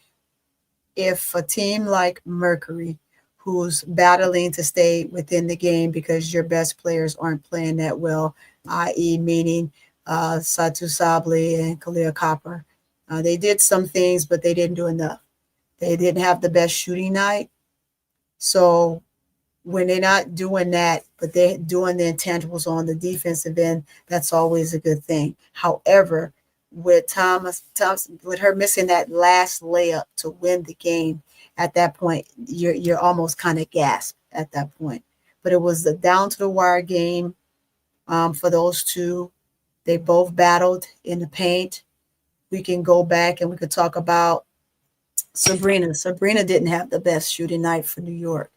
if a team like Mercury, who's battling to stay within the game because your best players aren't playing that well, i.e. meaning Satu Sabli and Kalia Copper, they did some things, but they didn't do enough. They didn't have the best shooting night. So when they're not doing that, but they're doing the intangibles on the defensive end, that's always a good thing. However, with Thompson, with her missing that last layup to win the game, at that point, you're almost kind of gasped at that point. But it was a down to the wire game for those two. They both battled in the paint. We can go back and we could talk about Sabrina. Sabrina didn't have the best shooting night for New York.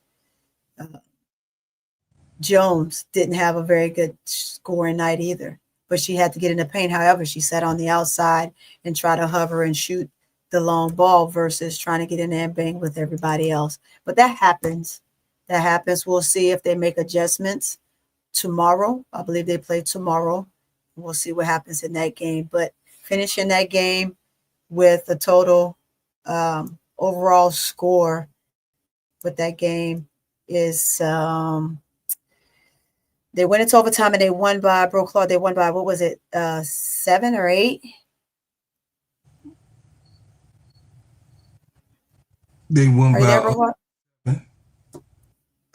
Jones didn't have a very good scoring night either. but she had to get in the paint. However, she sat on the outside and try to hover and shoot the long ball versus trying to get in there and bang with everybody else. But that happens. That happens. We'll see if they make adjustments tomorrow. I believe they play tomorrow. We'll see what happens in that game. But finishing that game with a total overall score with that game is they went into overtime and they won by they won by what was it, 7 or 8?
They won
Are you there, Bro?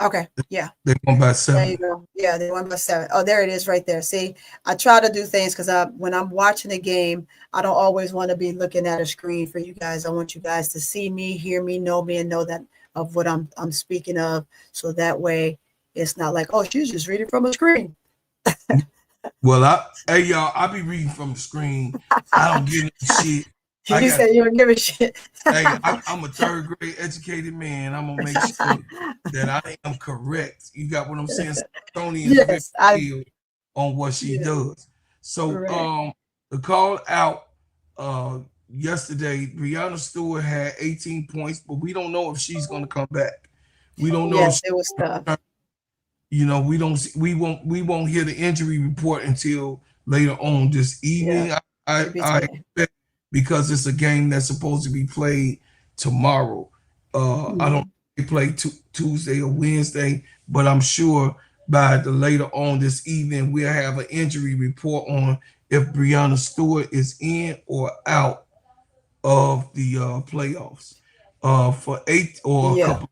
Okay, yeah.
They won by 7.
There you go. Yeah, they won by 7. Oh, there it is right there. See, I try to do things because when I'm watching a game, I don't always want to be looking at a screen for you guys. I want you guys to see me, hear me, know me, and know that of what I'm speaking of. So that way it's not like, oh, she's just reading from a screen.
Well, hey y'all, I be reading from the screen. I don't give no shit.
You said you don't give a shit.
Hey, I'm a 3rd grade educated man. I'm gonna make sure that I am correct. You got what I'm saying? Tony is
Yes,
on what she does. So
correct.
the call out yesterday, Breonna Stewart had 18 points, but we don't know if she's gonna come back. We don't know.
Yes, it was tough.
You know, we won't hear the injury report until later on this evening.
Yeah.
I expect, because it's a game that's supposed to be played tomorrow. I don't know if they play Tuesday or Wednesday, but I'm sure by the later on this evening we'll have an injury report on if Breonna Stewart is in or out of the playoffs for 8 or a couple.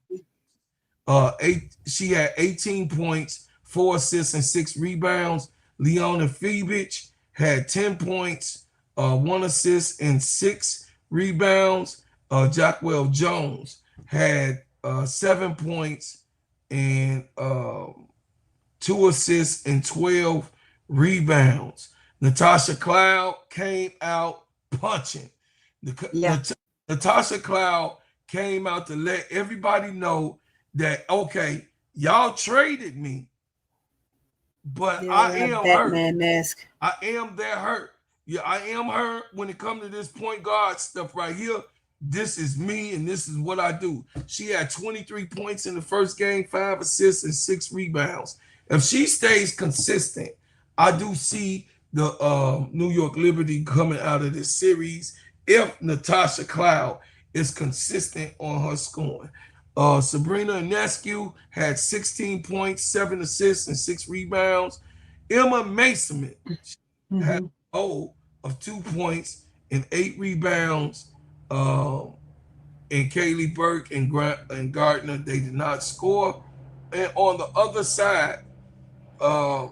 She had 18 points, 4 assists, and 6 rebounds. Leona Fibich had 10 points, 1 assist, and 6 rebounds. Jackwell Jones had 7 points and 2 assists and 12 rebounds. Natasha Cloud came out punching. Natasha Cloud came out to let everybody know that, okay, y'all traded me, but I am hurt.
Mask.
I am that hurt. Yeah, I am hurt when it comes to this point guard stuff right here. This is me, and this is what I do. She had 23 points in the first game, 5 assists, and 6 rebounds. If she stays consistent, I do see the New York Liberty coming out of this series if Natasha Cloud is consistent on her scoring. Sabrina Ionescu had 16 points, 7 assists, and 6 rebounds. Emma Mason had a goal of 2 points and 8 rebounds. And Kaylee Burke and Gardner, they did not score. And on the other side, I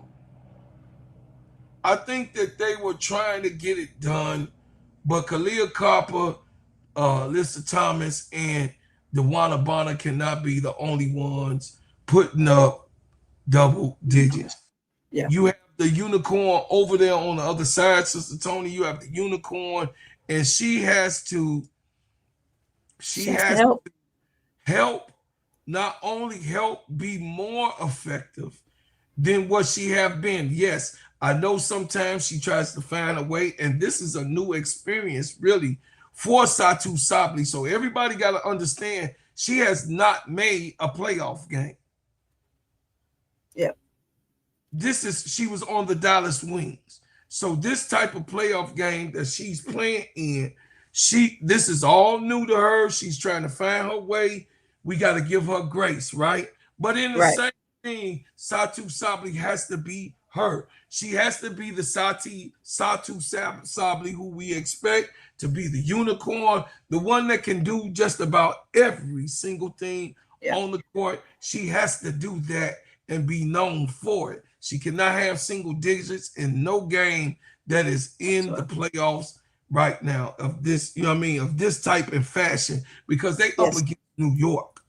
think that they were trying to get it done, but Kalia Copper, Lissa Thomas, and DeWanna Bonner cannot be the only ones putting up double digits.
Yeah.
You have the unicorn over there on the other side, Sister Tony. You have the unicorn, and she has to help, not only help be more effective than what she have been. Yes, I know sometimes she tries to find a way, and this is a new experience, really, for Satou Sabally. So everybody got to understand she has not made a playoff game.
Yeah.
She was on the Dallas Wings. So this type of playoff game that she's playing in, this is all new to her. She's trying to find her way. We got to give her grace, right? But in the same thing, Satou Sabally has to be her. She has to be the Satou Sabally who we expect to be the unicorn, the one that can do just about every single thing on the court. She has to do that and be known for it. She cannot have single digits in no game that is in the playoffs right now of this, you know what I mean, of this type and fashion, because they up against New York.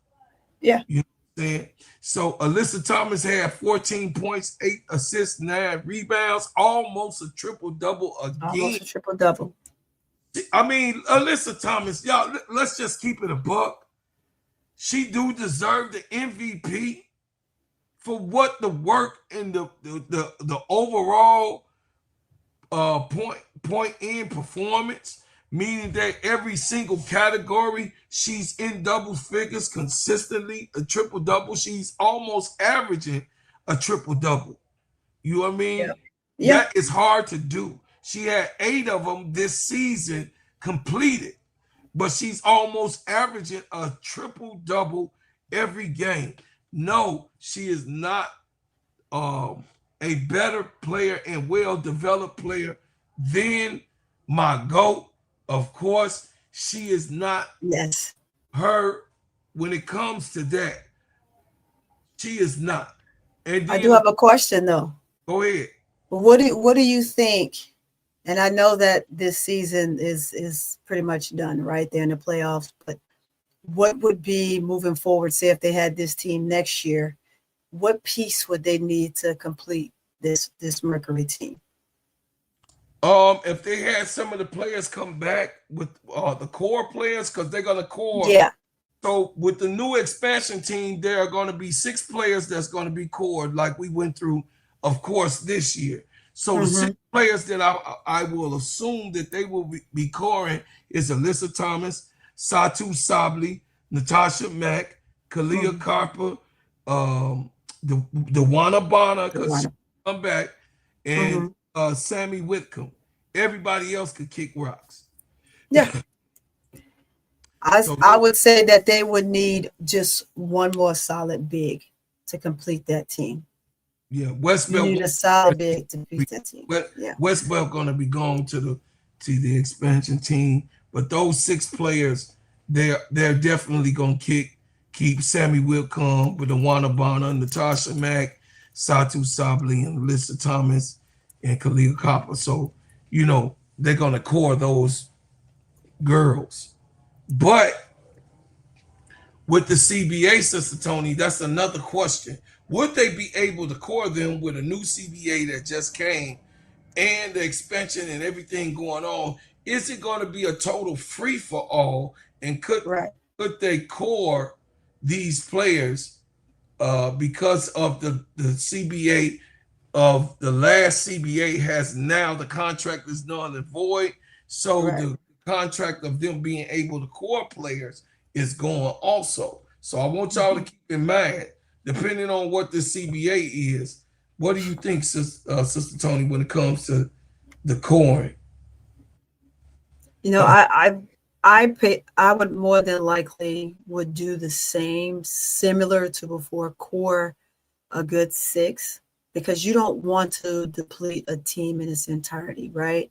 Yeah.
You know what I'm saying? So Alyssa Thomas had 14 points, 8 assists, 9 rebounds, almost a triple-double again.
Almost a triple-double.
I mean, Alyssa Thomas, y'all, let's just keep it a buck. She do deserve the MVP for what the work and the overall point in performance, meaning that every single category she's in double figures consistently, a triple double. She's almost averaging a triple double. You know what I mean?
Yeah.
That is hard to do. She had 8 of them this season completed, but she's almost averaging a triple double every game. No, she is not a better player and well-developed player than my GOAT. Of course, she is not
Yes.
her when it comes to that. She is not. And
I do
then
have a question though.
go ahead.
What do you think? And I know that this season is pretty much done, right? They're in the playoffs, but what would be moving forward? Say if they had this team next year, what piece would they need to complete this Mercury team?
If they had some of the players come back with the core players, because they're gonna core.
Yeah.
So with the new expansion team, there are going to be 6 players that's going to be cored, like we went through, of course, this year. So the 6 players that I will assume that they will be coring is Alyssa Thomas, Satu Sabli, Natasha Mack, Kalia Carper, the Dewana Bonner, because she come back, and Sammy Whitcomb. Everybody else could kick rocks.
Yeah. I would say that they would need just one more solid big to complete that team.
Yeah,
You
Westbelt
need a solid big to beat that team. Yeah.
Westbelt going to be going to the expansion team, but those 6 players, they're definitely going to keep Sammy Whitcomb with Awana Bonner, Natasha Mack, Satu Sabli, and Alyssa Thomas, and Kalia Copper. So, you know, they're going to core those girls. But with the CBA, Sister Tony, that's another question. Would they be able to core them with a new CBA that just came and the expansion and everything going on? Is it going to be a total free for all? And could they core these players because of the CBA of the last CBA has now the contract is null and void? So the contract of them being able to core players is going also. So I want y'all to keep in mind, depending on what the CBA is, what do you think, Sister Tony, when it comes to the coring?
You know, I would more than likely would do the same, similar to before, core a good 6, because you don't want to deplete a team in its entirety, right?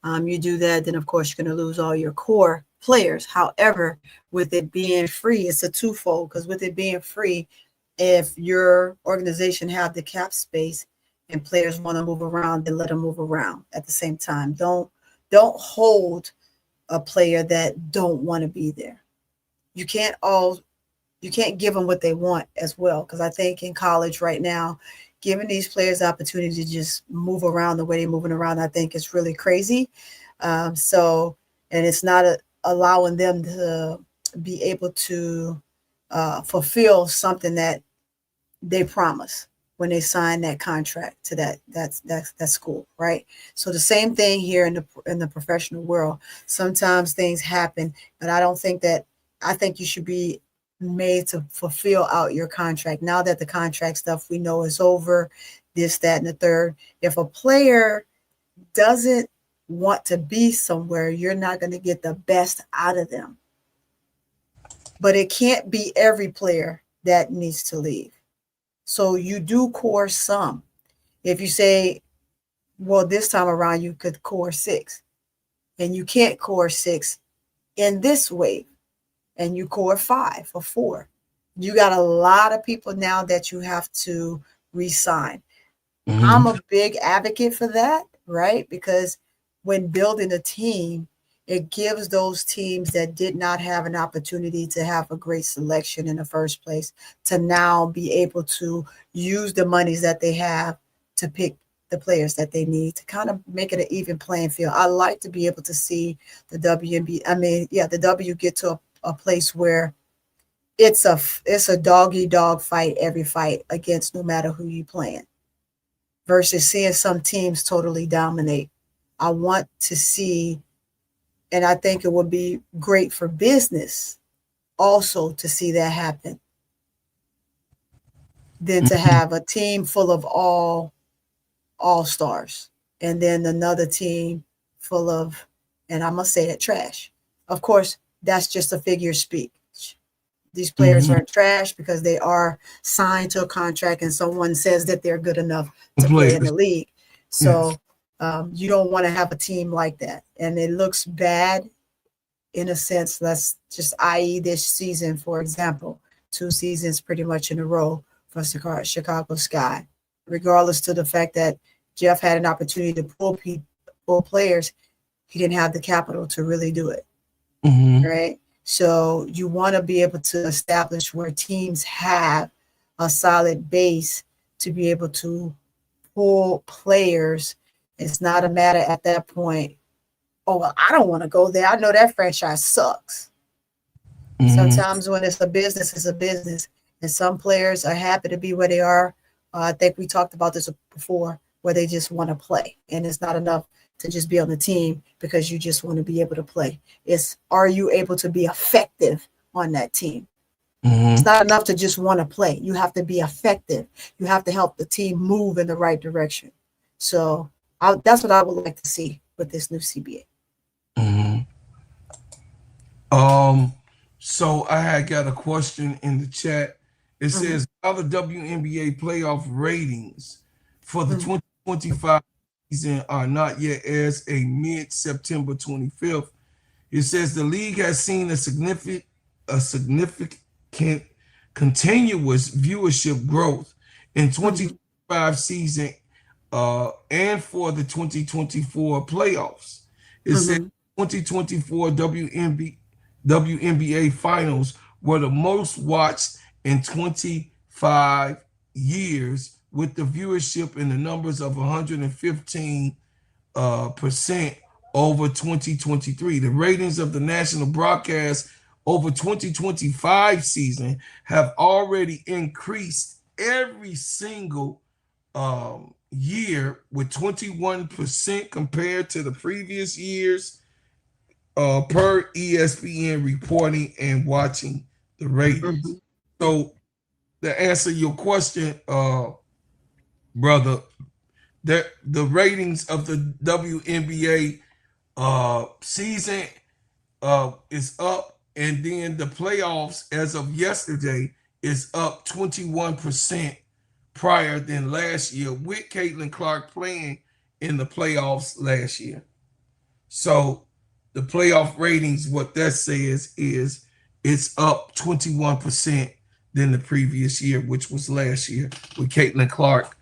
You do that, then of course you're going to lose all your core players. However, with it being free, it's a twofold, because with it being free, if your organization have the cap space and players want to move around, then let them move around at the same time. Don't hold a player that don't want to be there. You can't give them what they want as well, because I think in college right now, giving these players the opportunity to just move around the way they're moving around, I think is really crazy. And it's not allowing them to be able to fulfill something that they promise when they sign that contract to that school, right? So the same thing here in the professional world. Sometimes things happen, but I think you should be made to fulfill out your contract. Now that the contract stuff we know is over, this, that, and the third. If a player doesn't want to be somewhere, you're not going to get the best out of them. But it can't be every player that needs to leave. So you do core some. If you say, well, this time around you could core 6, and you can't core 6 in this wave, and you core 5 or 4. You got a lot of people now that you have to re-sign. I'm a big advocate for that, right? Because when building a team, it gives those teams that did not have an opportunity to have a great selection in the first place to now be able to use the monies that they have to pick the players that they need to kind of make it an even playing field. I like to be able to see the WNBA, the W get to a place where it's a dog fight every fight against no matter who you playing, versus seeing some teams totally dominate I want to see, and I think it would be great for business also to see that happen, than to have a team full of all stars and then another team full of, and I'm gonna say it, trash. Of course, that's just a figure of speech. These players aren't trash because they are signed to a contract and someone says that they're good enough to play in the league. So you don't want to have a team like that. And it looks bad in a sense. Let's just, i.e. this season, for example, 2 seasons pretty much in a row for Chicago Sky, regardless to the fact that Jeff had an opportunity to pull players, he didn't have the capital to really do it, right? So you want to be able to establish where teams have a solid base to be able to pull players. It's not a matter at that point, oh, well, I don't want to go there. I know that franchise sucks. Sometimes when it's a business, and some players are happy to be where they are. I think we talked about this before, where they just want to play, and it's not enough to just be on the team because you just want to be able to play. It's, are you able to be effective on that team? It's not enough to just want to play. You have to be effective. You have to help the team move in the right direction. So that's what I would like to see with this new CBA.
So I had got a question in the chat. It says, how the WNBA playoff ratings for the 2025 season are not yet as a mid-September 25th. It says the league has seen a significant continuous viewership growth in 2025 season and for the 2024 playoffs. It says 2024 WNBA finals were the most watched in 25 years, with the viewership in the numbers of 115% over 2023. The ratings of the national broadcast over 2025 season have already increased every single year, with 21% compared to the previous years, per ESPN reporting and watching the ratings. So to answer your question, brother, the ratings of the WNBA season is up, and then the playoffs as of yesterday is up 21% prior than last year, with Caitlin Clark playing in the playoffs last year. So the playoff ratings, what that says is it's up 21% than the previous year, which was last year, with Caitlin Clark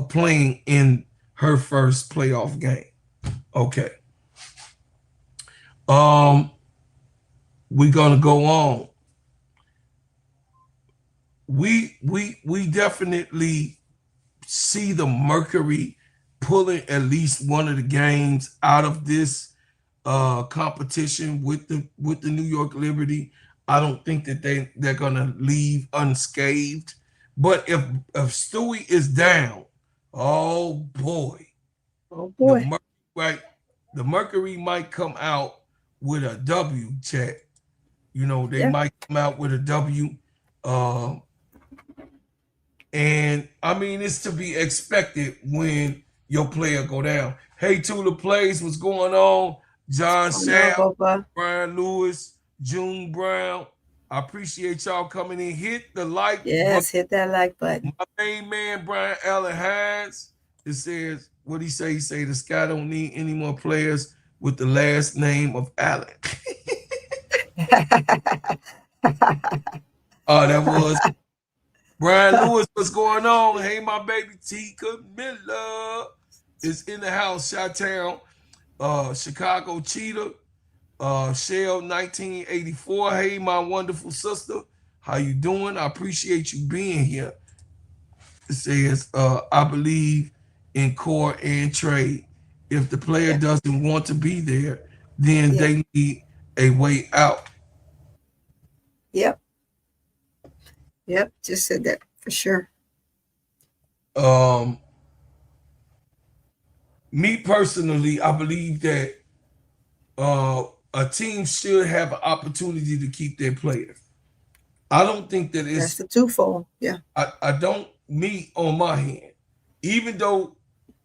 playing in her first playoff game. Okay. We're gonna go on. We definitely see the Mercury pulling at least one of the games out of this competition with the New York Liberty. I don't think that they're gonna leave unscathed. But if Stewie is down, oh boy, the Mercury might come out with a W, chat. You know, they might come out with a W. And I mean, it's to be expected when your player go down. Hey, Tula Plays, what's going on? John Shab, Brian Lewis, June Brown. I appreciate y'all coming in. Hit the like
button. Hit that like button.
My main man, Brian Allen Hines, it says, what he say? He say the Sky don't need any more players with the last name of Allen. Oh, that was Brian Lewis. What's going on? Hey, my baby T. Camilla is in the house. Chi-Town, Chicago Cheetah, Shell 1984. Hey, my wonderful sister. How you doing? I appreciate you being here. It says, I believe in core and trade. If the player doesn't want to be there, then they need a way out.
Yep, just said that for sure.
Me personally, I believe that a team should have an opportunity to keep their players. I don't think that
That's
it's,
the twofold. Yeah.
I don't, me on my hand, even though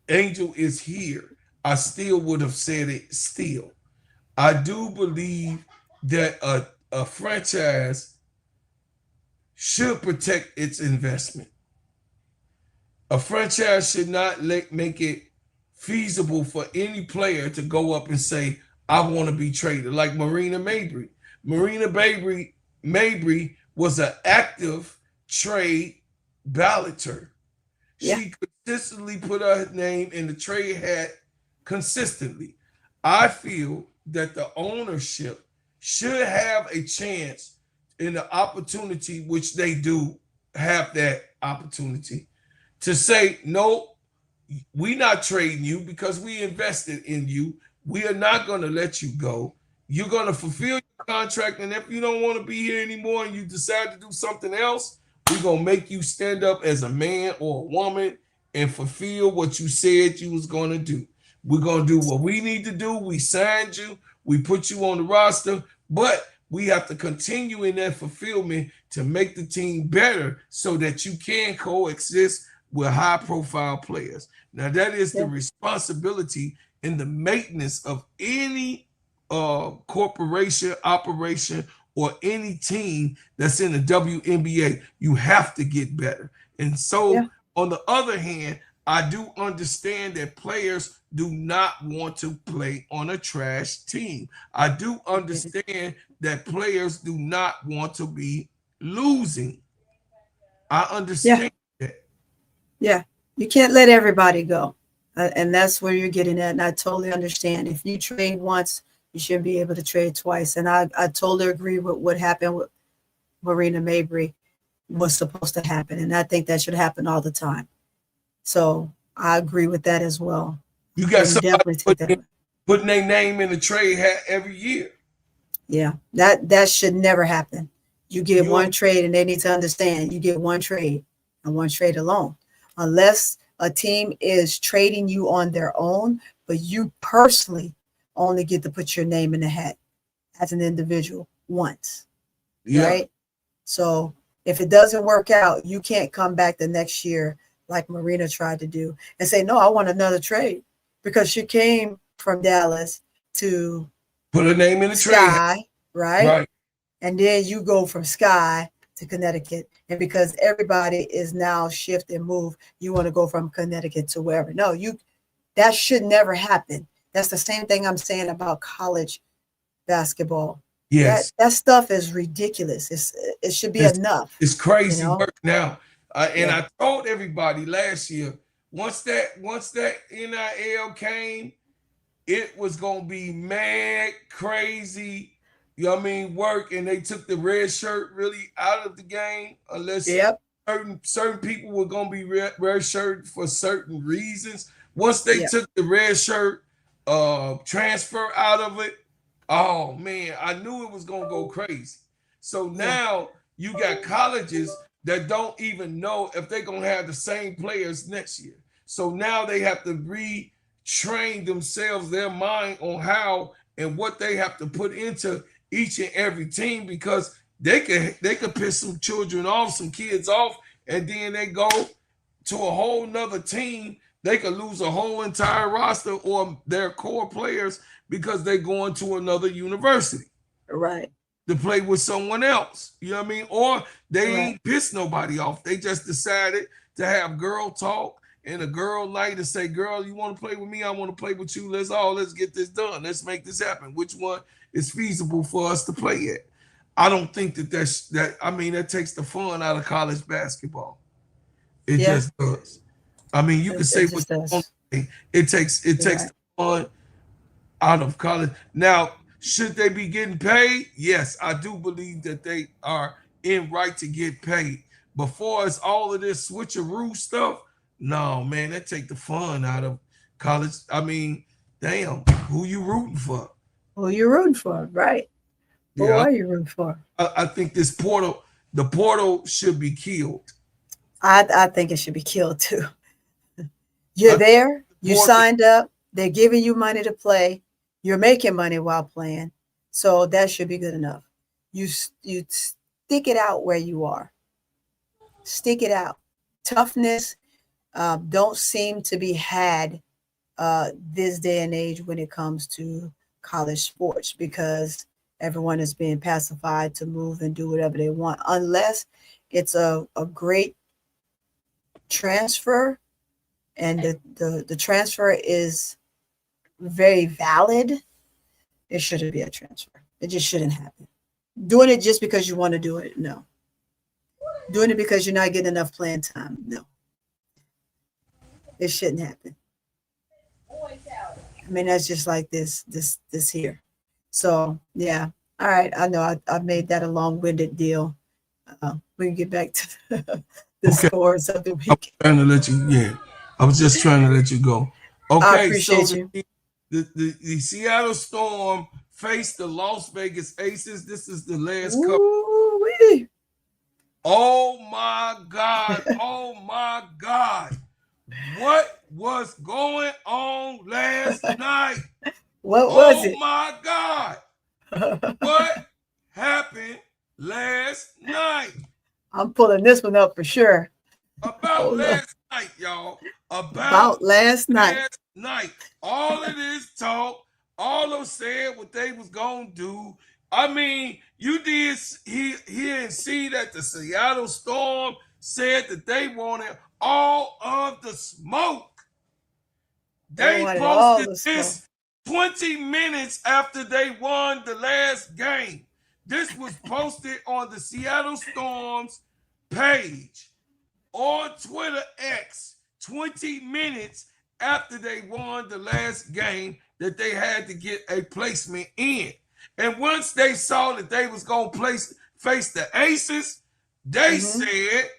Angel is here, I still would have said it still. I do believe that a franchise should protect its investment. A franchise should not make it feasible for any player to go up and say, I want to be traded. Like Marina Mabry. Marina Mabry was an active trade balloter.
Yeah.
She consistently put her name in the trade hat consistently. I feel that the ownership should have a chance in the opportunity, which they do have that opportunity, to say, no, we're not trading you because we invested in you. We are not going to let you go. You're going to fulfill your contract. And if you don't want to be here anymore and you decide to do something else, we're going to make you stand up as a man or a woman and fulfill what you said you was going to do. We're going to do what we need to do. We signed you. We put you on the roster. But we have to continue in that fulfillment to make the team better so that you can coexist with high-profile players. Now, that is the responsibility and the maintenance of any corporation, operation, or any team that's in the WNBA. You have to get better. And so, on the other hand, I do understand that players do not want to play on a trash team. I do understand that players do not want to be losing. I understand that.
Yeah. You can't let everybody go. And that's where you're getting at. And I totally understand. If you trade once, you should be able to trade twice. And I totally agree with what happened with Marina Mabry was supposed to happen. And I think that should happen all the time. So I agree with that as well.
You got somebody putting their name in the trade hat every year.
Yeah, that should never happen. You get one trade, and they need to understand you get one trade and one trade alone. Unless a team is trading you on their own, but you personally only get to put your name in the hat as an individual once. Right? So if it doesn't work out, you can't come back the next year like Marina tried to do and say, no, I want another trade, because she came from Dallas to
put her name in the
Sky,
trade.
Right? And then you go from Sky to Connecticut. And because everybody is now shift and move, you want to go from Connecticut to wherever. No, that should never happen. That's the same thing I'm saying about college basketball.
Yes.
That stuff is ridiculous. It should be enough.
It's crazy work now. I told everybody last year, once that NIL came, it was gonna be mad crazy, you know what I mean, work, and they took the red shirt really out of the game, unless certain people were gonna be red shirt for certain reasons. Once they took the red shirt transfer out of it, oh man, I knew it was gonna go crazy. So now you got colleges that don't even know if they're gonna have the same players next year. So now they have to retrain themselves, their mind on how and what they have to put into each and every team, because they could piss some children off, some kids off, and then they go to a whole nother team. They could lose a whole entire roster or their core players because they're going to another university.
Right.
To play with someone else. You know what I mean? Or they ain't pissed nobody off. They just decided to have girl talk and a girl night and say, girl, you want to play with me? I want to play with you. Let's get this done. Let's make this happen. Which one is feasible for us to play at? I don't think that takes the fun out of college basketball. It just does. I mean, you can say what you want. It takes the fun out of college. Now, should they be getting paid? Yes, I do believe that they are in right to get paid. Before it's all of this switcheroo stuff, no, man, that take the fun out of college. I mean, damn, who you rooting for?
Who you rooting for, right? Who are you rooting for?
I think the portal should be killed.
I think it should be killed too. You're there, you signed up, They're giving you money to play. You're making money while playing. So that should be good enough. You stick it out where you are. Stick it out. Toughness don't seem to be had this day and age when it comes to college sports, because everyone is being pacified to move and do whatever they want, unless it's a great transfer and the transfer is very valid. It shouldn't be a transfer. It just shouldn't happen. Doing it just because you want to do it, no. Doing it because you're not getting enough playing time, no. It shouldn't happen. I mean, that's just like this here. So yeah, all right. I know I made that a long-winded deal. We can get back to the scores of the week.
Trying to let you, I was just trying to let you go. Okay,
I appreciate you.
The Seattle Storm faced the Las Vegas Aces. This is the last couple.
Ooh-wee.
Oh my God! Oh my God! What was going on last night?
What was it?
Oh my God! What happened last night?
I'm pulling this one up for sure.
About last night, y'all.
About last night.
Last night. All of this talk, all of them said what they was gonna do. I mean, you did hear and see that the Seattle Storm said that they wanted all of the smoke. They posted this 20 minutes after they won the last game. This was posted on the Seattle Storm's page on Twitter X 20 minutes after they won the last game that they had to get a placement in. And once they saw that they was going to face the Aces, they said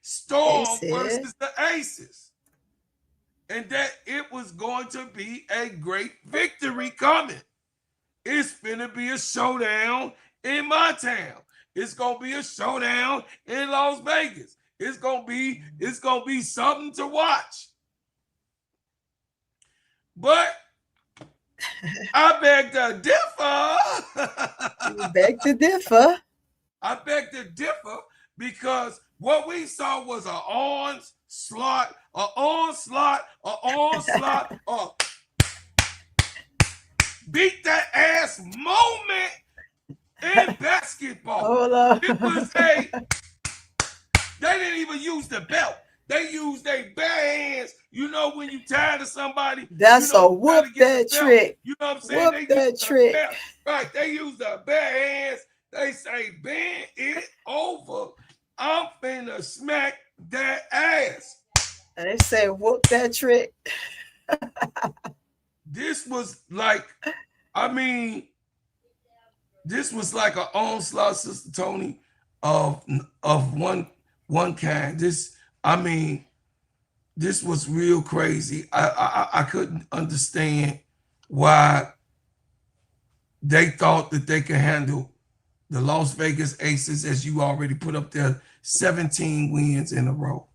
Storm versus the Aces. And that it was going to be a great victory coming. It's finna be a showdown in my town. It's gonna be a showdown in Las Vegas. It's gonna be something to watch. But I beg to differ.
You beg to differ.
I beg to differ because what we saw was an onslaught, beat that ass moment in basketball.
Hold on.
It was they didn't even use the belt. They used their bare hands. You know when you tired of somebody.
That's a whoop that trick.
You know what I'm saying?
Whoop that trick.
Right. They use the bare hands. They say, bend it over. I'm finna smack that ass.
And they say, whoop that trick.
This was like, this was like an onslaught, Sister Tony, of one kind. This was real crazy. I couldn't understand why they thought that they could handle the Las Vegas Aces, as you already put up there, 17 wins in a row.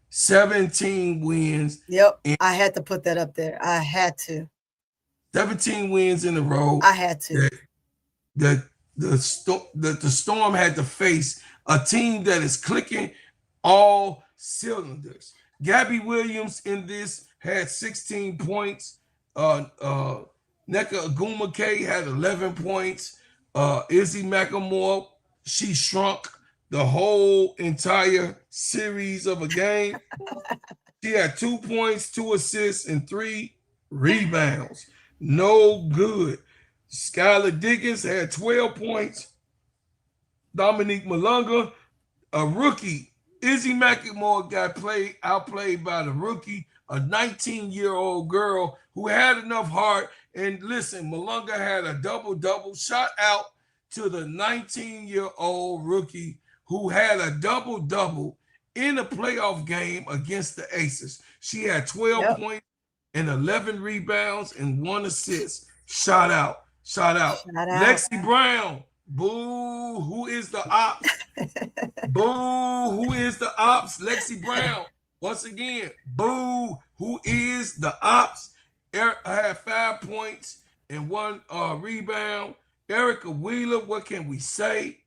17 wins.
Yep, I had to put that up there. I had to.
17 wins in a row.
I had to.
The Storm had to face a team that is clicking all cylinders. Gabby Williams in this had 16 points. Nneka Ogwumike had 11 points. Izzy McElmore, she shrunk the whole entire series of a game. She had 2 points, 2 assists, and 3 rebounds. No good. Skylar Diggins had 12 points. Dominique Malunga, a rookie. Izzy McElmore got outplayed by the rookie, a 19-year-old girl who had enough heart. And listen, Malunga had a double-double. Shout out to the 19-year-old rookie who had a double-double in a playoff game against the Aces. She had 12 points and 11 rebounds and 1 assist. Shout out. Lexi Brown. Boo, who is the ops? Boo, who is the ops? Lexi Brown. Once again, Boo, who is the ops, had 5 points and 1 rebound. Erica Wheeler, what can we say?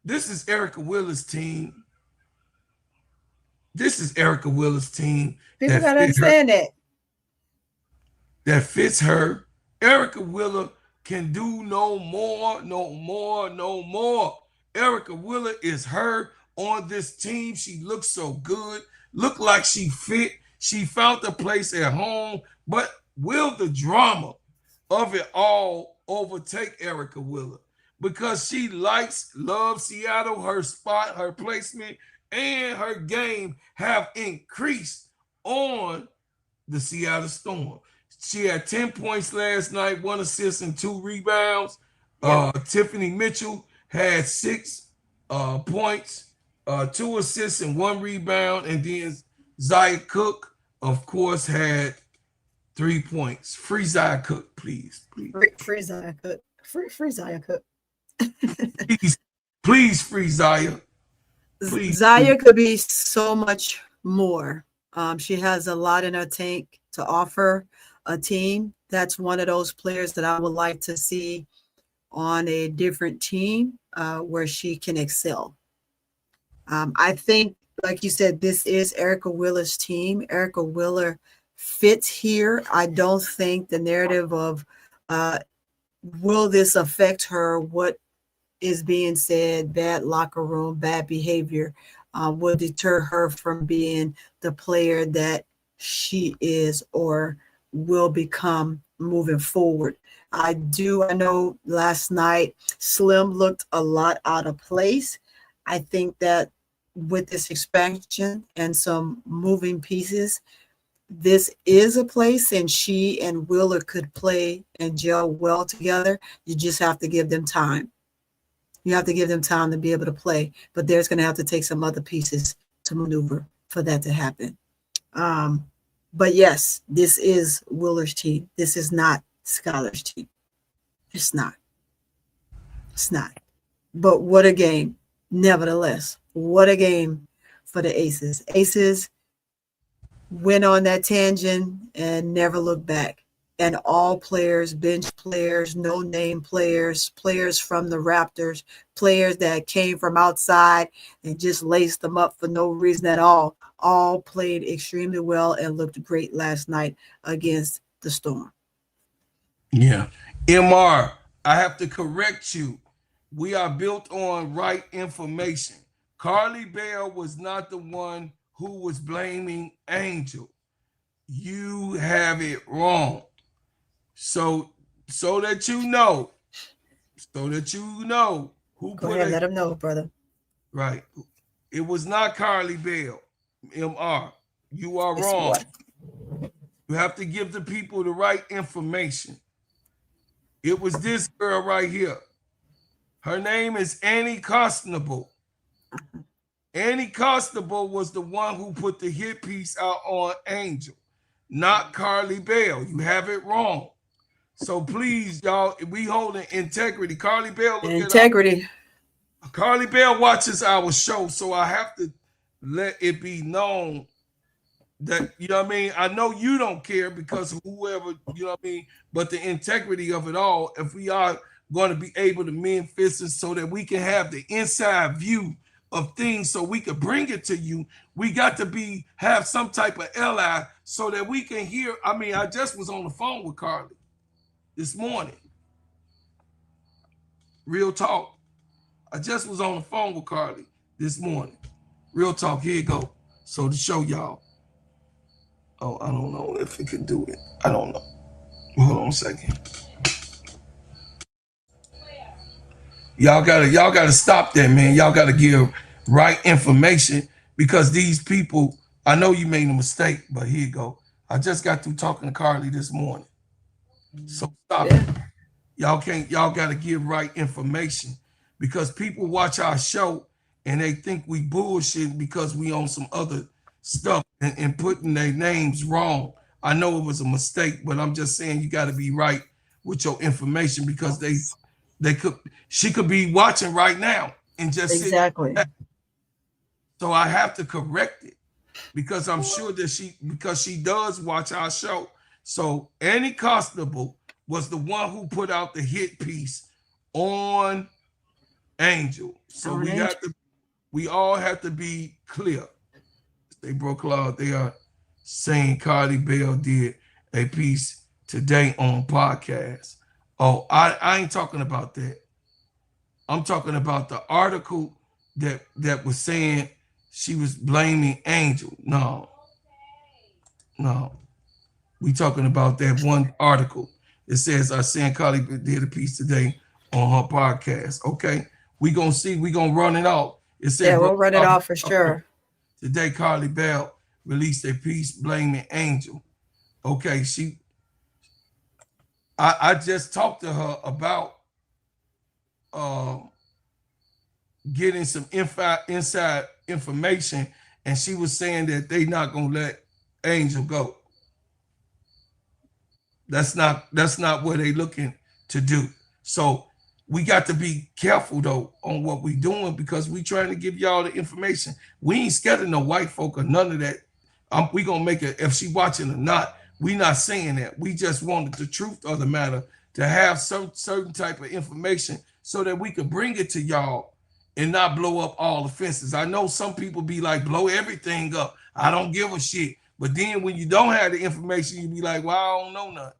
This is Erica Wheeler's team. This is Erica Wheeler's team.
People gotta understand that.
That fits her. Erica Wheeler can do no more, no more, no more. Erica Wheeler is her on this team. She looks so good. Look like she fit. She found a place at home. But will the drama of it all overtake Erica Wheeler? Because she loves Seattle, her spot, her placement, and her game have increased on the Seattle Storm. She had 10 points last night, 1 assist and 2 rebounds. Tiffany Mitchell had 6 points, 2 assists and 1 rebound. And then Zaya Cook, of course, had 3 points. Free Zaya Cook, please.
Free Zaya Cook. Free Zaya Cook.
please free Zaya. Please.
Zaya could be so much more. She has a lot in her tank to offer a team. That's one of those players that I would like to see on a different team where she can excel. I think, like you said, this is Erica Wheeler's team. Erica Wheeler fits here. I don't think the narrative of will this affect her, what is being said, bad locker room, bad behavior, will deter her from being the player that she is or will become moving forward. I know last night Slim looked a lot out of place. I think that with this expansion and some moving pieces, this is a place and she and Wheeler could play and gel well together. You just have to give them time. You have to give them time to be able to play, but there's going to have to take some other pieces to maneuver for that to happen. But yes, this is Wheeler's team. This is not Skylar's team. It's not. It's not. But what a game. Nevertheless, what a game for the Aces. Aces went on that tangent and never looked back. And all players, bench players, no-name players, players from the Raptors, players that came from outside and just laced them up for no reason at all played extremely well and looked great last night against the Storm.
Yeah. MR, I have to correct you. We are built on right information. Carly Bell was not the one who was blaming Angel. You have it wrong. So that you know who
Go ahead, let him know, brother.
Right. It was not Carly Bell. MR, you are wrong.
What?
You have to give the people the right information. It was this girl right here. Her name is Annie Constable. Annie Constable was the one who put the hit piece out on Angel, not Carly Bell. You have it wrong. So please, y'all, we holding integrity. Carly Bell,
integrity.
Carly Bell watches our show, so I have to let it be known that, you know what I mean? I know you don't care because whoever, you know what I mean? But the integrity of it all, if we are going to be able to mend fences so that we can have the inside view of things so we could bring it to you, we got to have some type of ally so that we can hear. I mean, I just was on the phone with Carly this morning. Real talk. I just was on the phone with Carly this morning. Real talk. Here you go. So to show y'all. Oh, I don't know if it can do it. I don't know. Hold on a second. Y'all gotta stop that, man. Y'all gotta give right information because these people, I know you made a mistake, but here you go. I just got through talking to Carly this morning. So stop it. Y'all gotta give right information because people watch our show and they think we bullshit because we on some other stuff and putting their names wrong. I know it was a mistake, but I'm just saying you gotta be right with your information because she could be watching right now and just
exactly.
So I have to correct it. because I'm sure that she does watch our show. So Annie Constable was the one who put out the hit piece on Angel. So we all have to be clear. They broke law. They are saying Cardi Bell did a piece today on podcast. Oh, I ain't talking about that. I'm talking about the article that was saying she was blaming Angel. No. We talking about that one article. It says I seen Cardi did a piece today on her podcast. Okay. We gonna see, we gonna run it off. It says
we'll run it off for sure.
Today, Cardi Bell released a piece blaming Angel. Okay, I just talked to her about getting some inside information, and she was saying that they not gonna let Angel go. That's not what they looking to do. So we got to be careful though on what we doing, because we trying to give y'all the information. We ain't scared of no white folk or none of that. We gonna make it, if she watching or not. We not saying that. We just wanted the truth of the matter, to have some certain type of information so that we could bring it to y'all and not blow up all the fences. I know some people be like, blow everything up. I don't give a shit. But then when you don't have the information, you be like, well, I don't know nothing.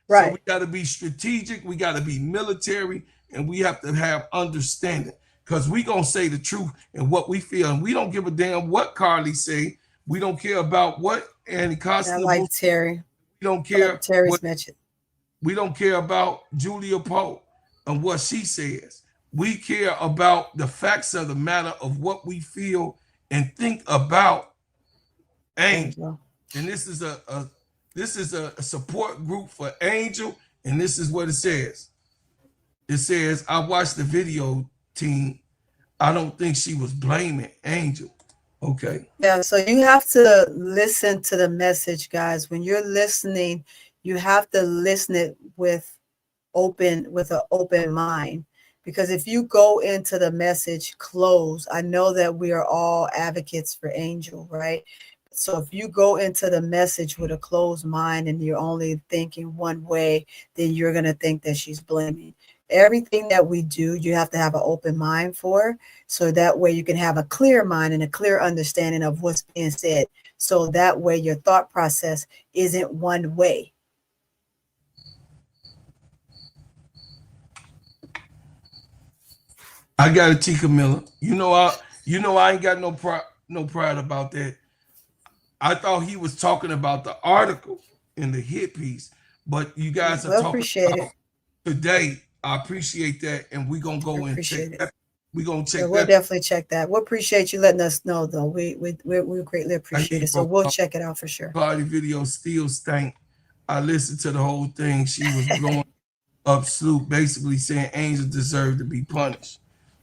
Right. So we got to be strategic. We got to be military, and we have to have understanding, because we going to say the truth and what we feel. And we don't give a damn what Carly say. We don't care about what Annie Constable.
I like Terry.
We don't care.
Like Terry's mentioned.
We don't care about Julia Pope and what she says. We care about the facts of the matter of what we feel and think about Angel. And this is a support group for Angel, and this is what it says. It says, I watched the video, team. I don't think she was blaming Angel. Okay.
Yeah, so you have to listen to the message, guys. When you're listening, you have to listen it with an open mind. Because if you go into the message closed, I know that we are all advocates for Angel, right? So if you go into the message with a closed mind and you're only thinking one way, then you're going to think that she's blaming. Everything that we do, you have to have an open mind for, so that way you can have a clear mind and a clear understanding of what's being said. So that way your thought process isn't one way.
I got a Tika Miller. I ain't got no pride about that. I thought he was talking about the article in the hit piece, but you guys are talking about today. I appreciate that, and we're gonna go and check that. We're gonna check that.
We'll definitely check that. We appreciate you letting us know, though. We greatly appreciate it. So we'll check it out for sure.
Party video still stank. I listened to the whole thing. She was blowing up Sloop, basically saying Angel deserved to be punished.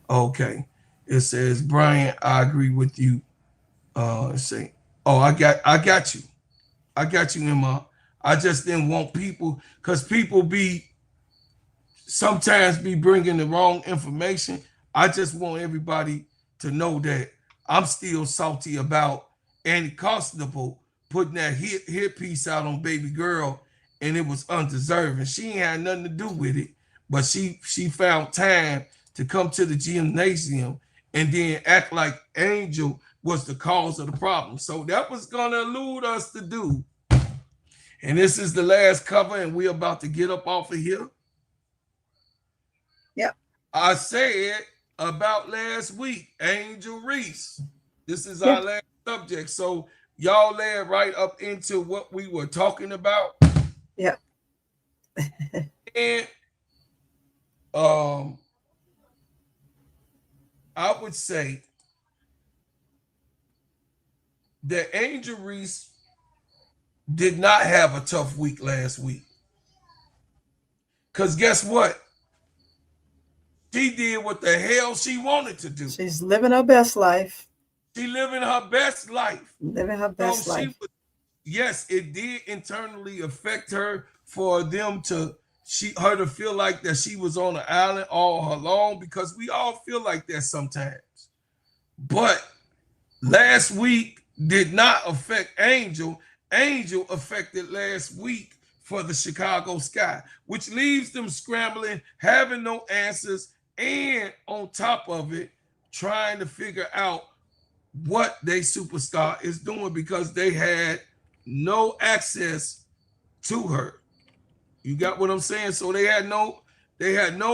Okay. It says, Brian, I agree with you. Say, oh, I got you. I got you, Emma. I just didn't want people, because people sometimes be bringing the wrong information. I just want everybody to know that I'm still salty about Annie Constable putting that hit piece out on Baby Girl, and it was undeserving. She ain't had nothing to do with it, but she found time to come to the gymnasium and then act like Angel was the cause of the problem. So that was gonna elude us to do. And this is the last cover, and we're about to get up off of here.
Yep.
I said about last week, Angel Reese. This is our last subject. So y'all led right up into what we were talking about.
Yeah.
And I would say that Angel Reese did not have a tough week last week. Because guess what? She did what the hell she wanted to do.
She's living her best life.
She living her best life.
Living her best life.
Yes, it did internally affect her for them to her to feel like that she was on the island all alone, because we all feel like that sometimes. But last week did not affect Angel. Angel affected last week for the Chicago Sky, which leaves them scrambling, having no answers, and on top of it, trying to figure out what they superstar is doing because they had no access to her. You got what I'm saying? So they had no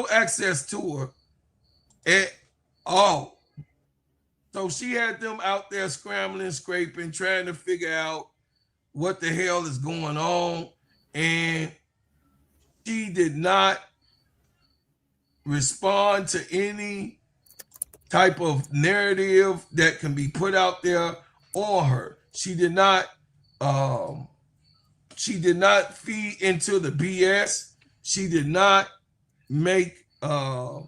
access to her at all. So she had them out there scrambling, scraping, trying to figure out what the hell is going on. And she did not respond to any type of narrative that can be put out there on her. She did not feed into the BS. She did not make a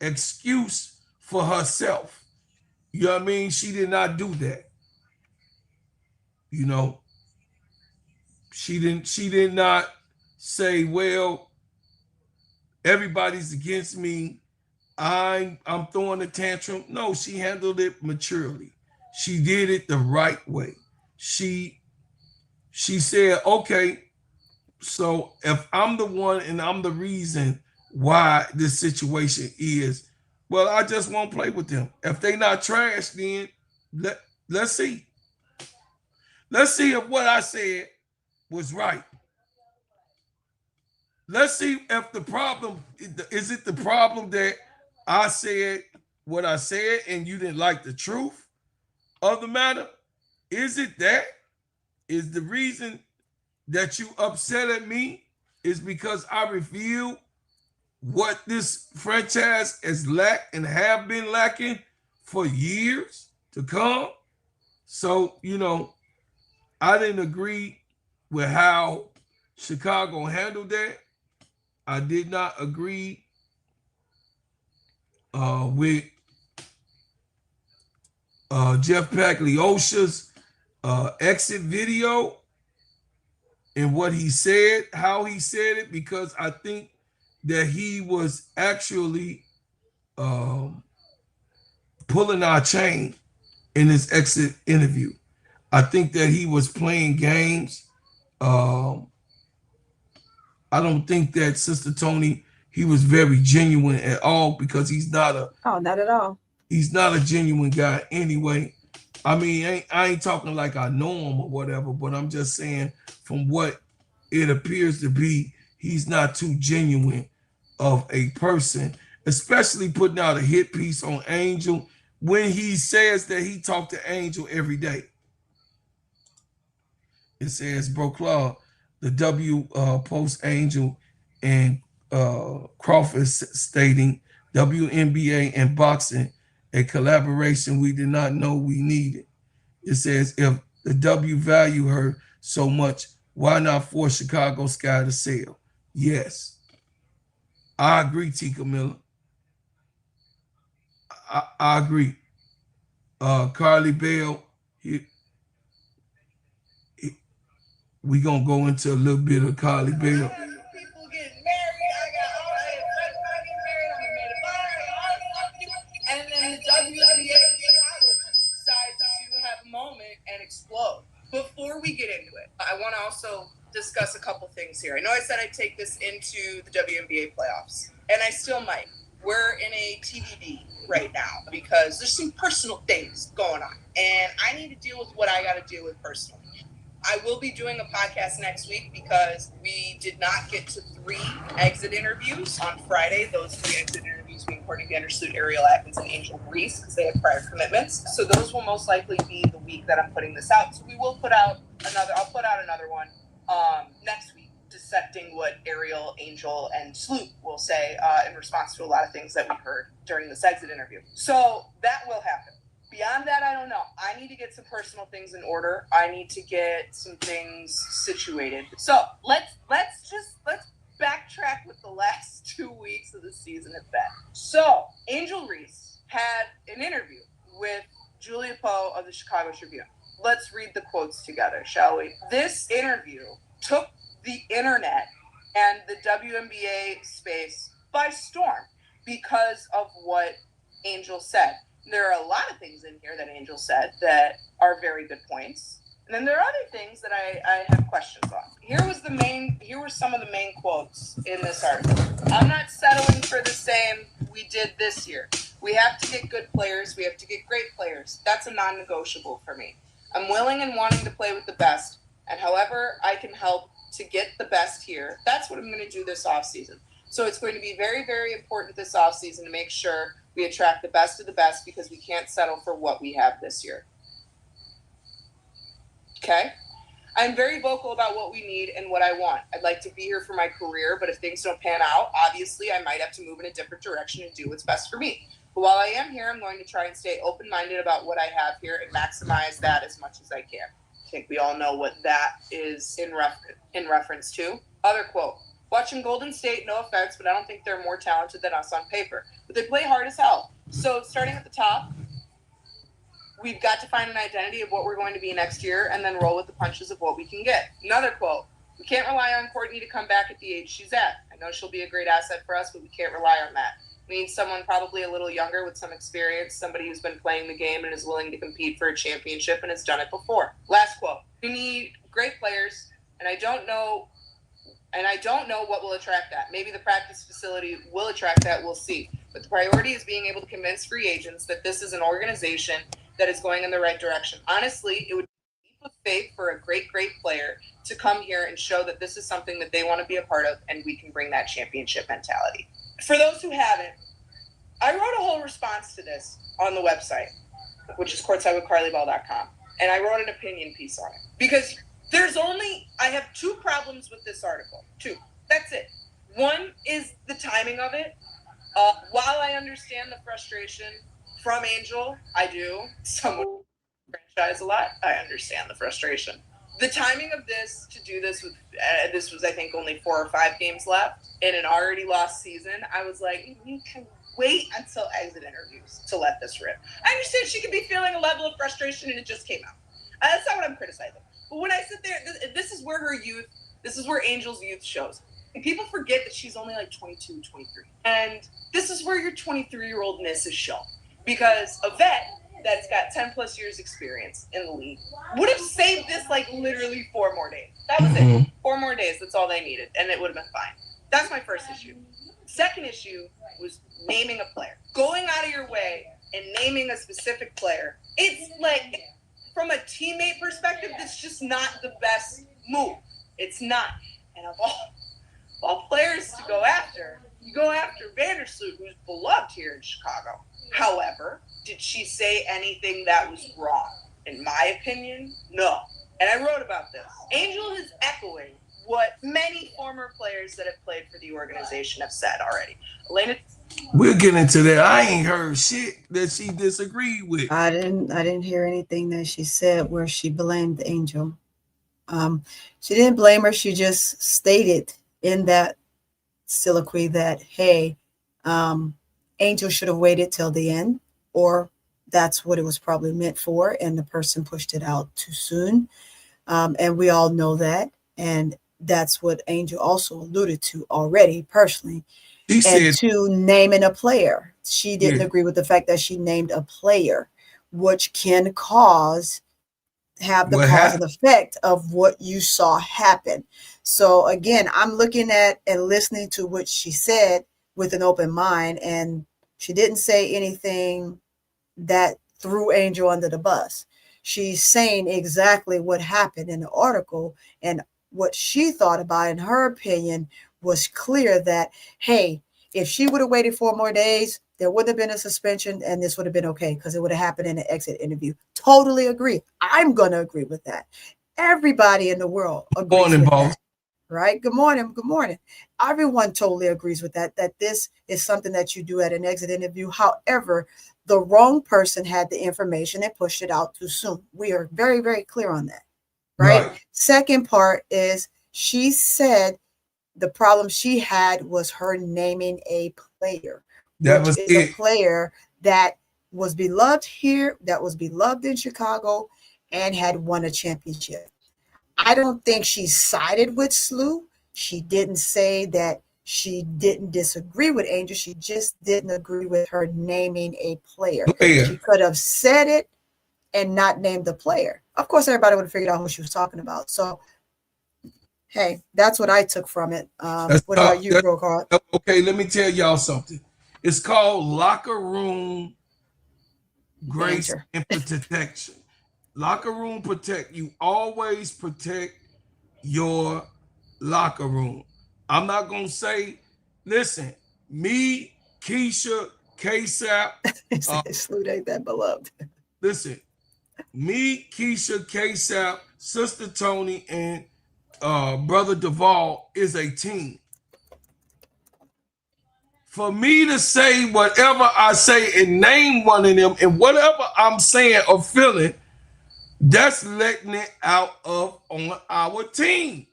excuse for herself. You know what I mean? She did not do that. You know, she did not say, well, everybody's against me. I'm throwing a tantrum. No, she handled it maturely. She did it the right way. She said, okay, so if I'm the one and I'm the reason why this situation is, well, I just won't play with them. If they not trash, then let's see. Let's see if what I said was right. Let's see if the problem is it the problem that I said what I said and you didn't like the truth of the matter? Is it that? Is the reason that you upset at me is because I revealed what this franchise has lacked and have been lacking for years to come? So, you know, I didn't agree with how Chicago handled that. I did not agree with Jeff Pagliosha's exit video and what he said, how he said it, because I think that he was actually pulling our chain in his exit interview. I think that he was playing games. I don't think that Sister Tony, he was very genuine at all because he's not
not at all.
He's not a genuine guy anyway. I mean, I ain't talking like I know him or whatever, but I'm just saying from what it appears to be, he's not too genuine of a person, especially putting out a hit piece on Angel when he says that he talked to Angel every day. It says, Bro Claw, the W post Angel and Crawford stating WNBA and boxing, a collaboration we did not know we needed. It says, if the W value her so much, why not force Chicago Sky to sell? Yes. I agree, Tika Miller. I agree. Carly Bell, we gonna go into a little bit of Carly Bell.
People getting married. I got all that getting married. I'm a and then the WNBA decides to have a moment and explode. Before we get into it, I want to also discuss a couple things here. I know I said I'd take this into the WNBA playoffs, and I still might. We're in a TBD right now because there's some personal things going on, and I need to deal with what I got to deal with personally. I will be doing a podcast next week because we did not get to 3 exit interviews on Friday. Those 3 exit interviews being Courtney Vandersloot, Ariel Atkins, and Angel Reese because they have prior commitments. So those will most likely be the week that I'm putting this out. So we will put out I'll put out another one next week, dissecting what Ariel, Angel, and Sloot will say in response to a lot of things that we heard during this exit interview. So that will happen. Beyond that, I don't know. I need to get some personal things in order. I need to get some things situated. So let's backtrack with the last 2 weeks of the season at that. So Angel Reese had an interview with Julia Poe of the Chicago Tribune. Let's read the quotes together, shall we? This interview took the internet and the WNBA space by storm because of what Angel said. There are a lot of things in here that Angel said that are very good points. And then there are other things that I have questions on. Here were some of the main quotes in this article. I'm not settling for the same we did this year. We have to get good players. We have to get great players. That's a non-negotiable for me. I'm willing and wanting to play with the best. And however I can help to get the best here, that's what I'm going to do this offseason. So it's going to be very, very important this offseason to make sure we attract the best of the best because we can't settle for what we have this year. Okay? I'm very vocal about what we need and what I want. I'd like to be here for my career, but if things don't pan out, obviously I might have to move in a different direction and do what's best for me. But while I am here, I'm going to try and stay open-minded about what I have here and maximize that as much as I can. I think we all know what that is in reference to. Other quote. Watching Golden State, no offense, but I don't think they're more talented than us on paper. But they play hard as hell. So starting at the top, we've got to find an identity of what we're going to be next year and then roll with the punches of what we can get. Another quote. We can't rely on Courtney to come back at the age she's at. I know she'll be a great asset for us, but we can't rely on that. We need someone probably a little younger with some experience, somebody who's been playing the game and is willing to compete for a championship and has done it before. Last quote. We need great players, and I don't know what will attract that. Maybe the practice facility will attract that. We'll see. But the priority is being able to convince free agents that this is an organization that is going in the right direction. Honestly, it would be a leap of faith for a great, great player to come here and show that this is something that they want to be a part of and we can bring that championship mentality. For those who haven't, I wrote a whole response to this on the website, which is courtsidewithcarlyball.com. And I wrote an opinion piece on it. Because I have two problems with this article. Two. That's it. One is the timing of it. While I understand the frustration from Angel, I do. Someone franchise a lot, I understand the frustration. The timing of this, to do this with, this was, I think, only 4 or 5 games left in an already lost season. I was like, you can wait until exit interviews to let this rip. I understand she could be feeling a level of frustration and it just came out. That's not what I'm criticizing. But when I sit there, this is where this is where Angel's youth shows. And people forget that she's only like 22, 23. And this is where your 23-year-oldness is shown. Because a vet that's got 10 plus years experience in the league would have saved this like literally 4 more days. That was it. 4 more days. That's all they needed. And it would have been fine. That's my first issue. Second issue was naming a player. Going out of your way and naming a specific player. It's like, from a teammate perspective, that's just not the best move. It's not. And of all players to go after, you go after Vandersloot, who's beloved here in Chicago. However, did she say anything that was wrong? In my opinion, no. And I wrote about this. Angel is echoing what many former players that have played for the organization have said already. Elena,
we'll get into that. I ain't heard shit that she disagreed with.
I didn't hear anything that she said where she blamed Angel. She didn't blame her. She just stated in that soliloquy that, hey, Angel should have waited till the end, or that's what it was probably meant for, and the person pushed it out too soon. And we all know that. And that's what Angel also alluded to already personally.
She said,
to naming a player. She didn't agree with the fact that she named a player, which can have the cause and effect of what you saw happen. So again, I'm looking at and listening to what she said with an open mind, and she didn't say anything that threw Angel under the bus. She's saying exactly what happened in the article, and what she thought about, in her opinion, was clear that, hey, if she would have waited 4 more days, there would have been a suspension and this would have been okay because it would have happened in an exit interview. Totally agree. I'm going to agree with that. Everybody in the world agrees with that. Right? Good morning. Good morning. Everyone totally agrees with that this is something that you do at an exit interview. However, the wrong person had the information and pushed it out too soon. We are very, very clear on that. Right? Second part is she said the problem she had was her naming a player.
That was
a player that was beloved here, that was beloved in Chicago, and had won a championship. I don't think she sided with Slew. She didn't say that she didn't disagree with Angel. She just didn't agree with her naming a player.
Player.
She could have said it and not named the player. Of course, everybody would have figured out who she was talking about. So, hey, that's what I took from it. What about you, Bro Card?
Okay, let me tell y'all something. It's called locker room grace
Danger.
and protection. Locker room protect. You always protect your locker room. I'm not gonna say, listen, me, Keisha, K-Sap,
Salute ain't that beloved.
listen, me, Keisha, K-Sap, Sister Tony, and Brother Duvall is a team. For me to say whatever I say and name one of them and whatever I'm saying or feeling, that's letting it out of on our team.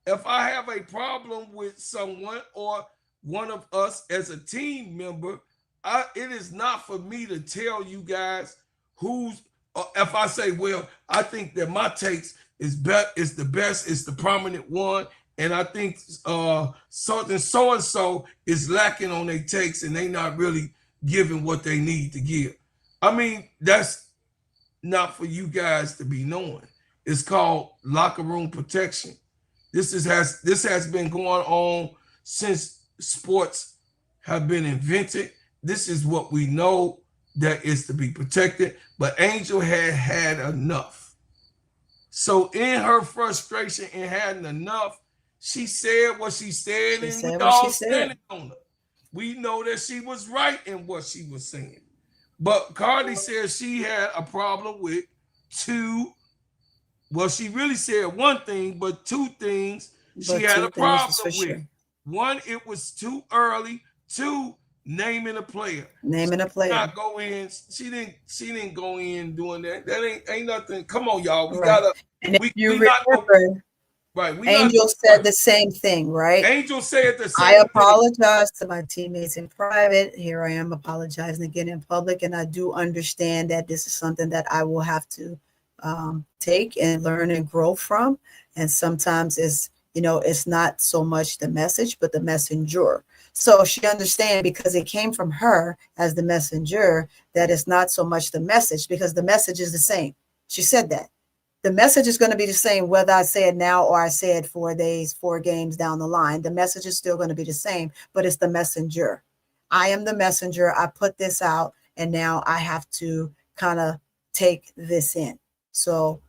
If I have a problem with someone or one of us as a team member, it is not for me to tell you guys who's. If I say, well, I think that my takes is the best, it's the prominent one, and I think something so and so is lacking on their takes, and they not really giving what they need to give. I mean, that's not for you guys to be knowing. It's called locker room protection. This has been going on since sports have been invented. This is what we know that is to be protected. But Angel had enough. So in her frustration and having enough, she said what she said, and we all standing on her. We know that she was right in what she was saying. But Cardi said she had a problem with two. Well, she really said one thing, but two things she had a problem with. Sure. One, it was too early. Two, naming a player.
Naming a player.
Not go in. She didn't go in doing that. That ain't nothing. Come on, y'all. We gotta.
And if you remember,
right.
Angel said the same thing, right?
Angel said the same
thing. I apologize to my teammates in private. Here I am apologizing again in public, and I do understand that this is something that I will have to take and learn and grow from. And sometimes it's not so much the message, but the messenger. So she understands, because it came from her as the messenger, that it's not so much the message, because the message is the same. She said that the message is going to be the same, whether I say it now or I say it 4 days, 4 games down the line. The message is still going to be the same, but it's the messenger. I am the messenger. I put this out, and now I have to kind of take this in. So,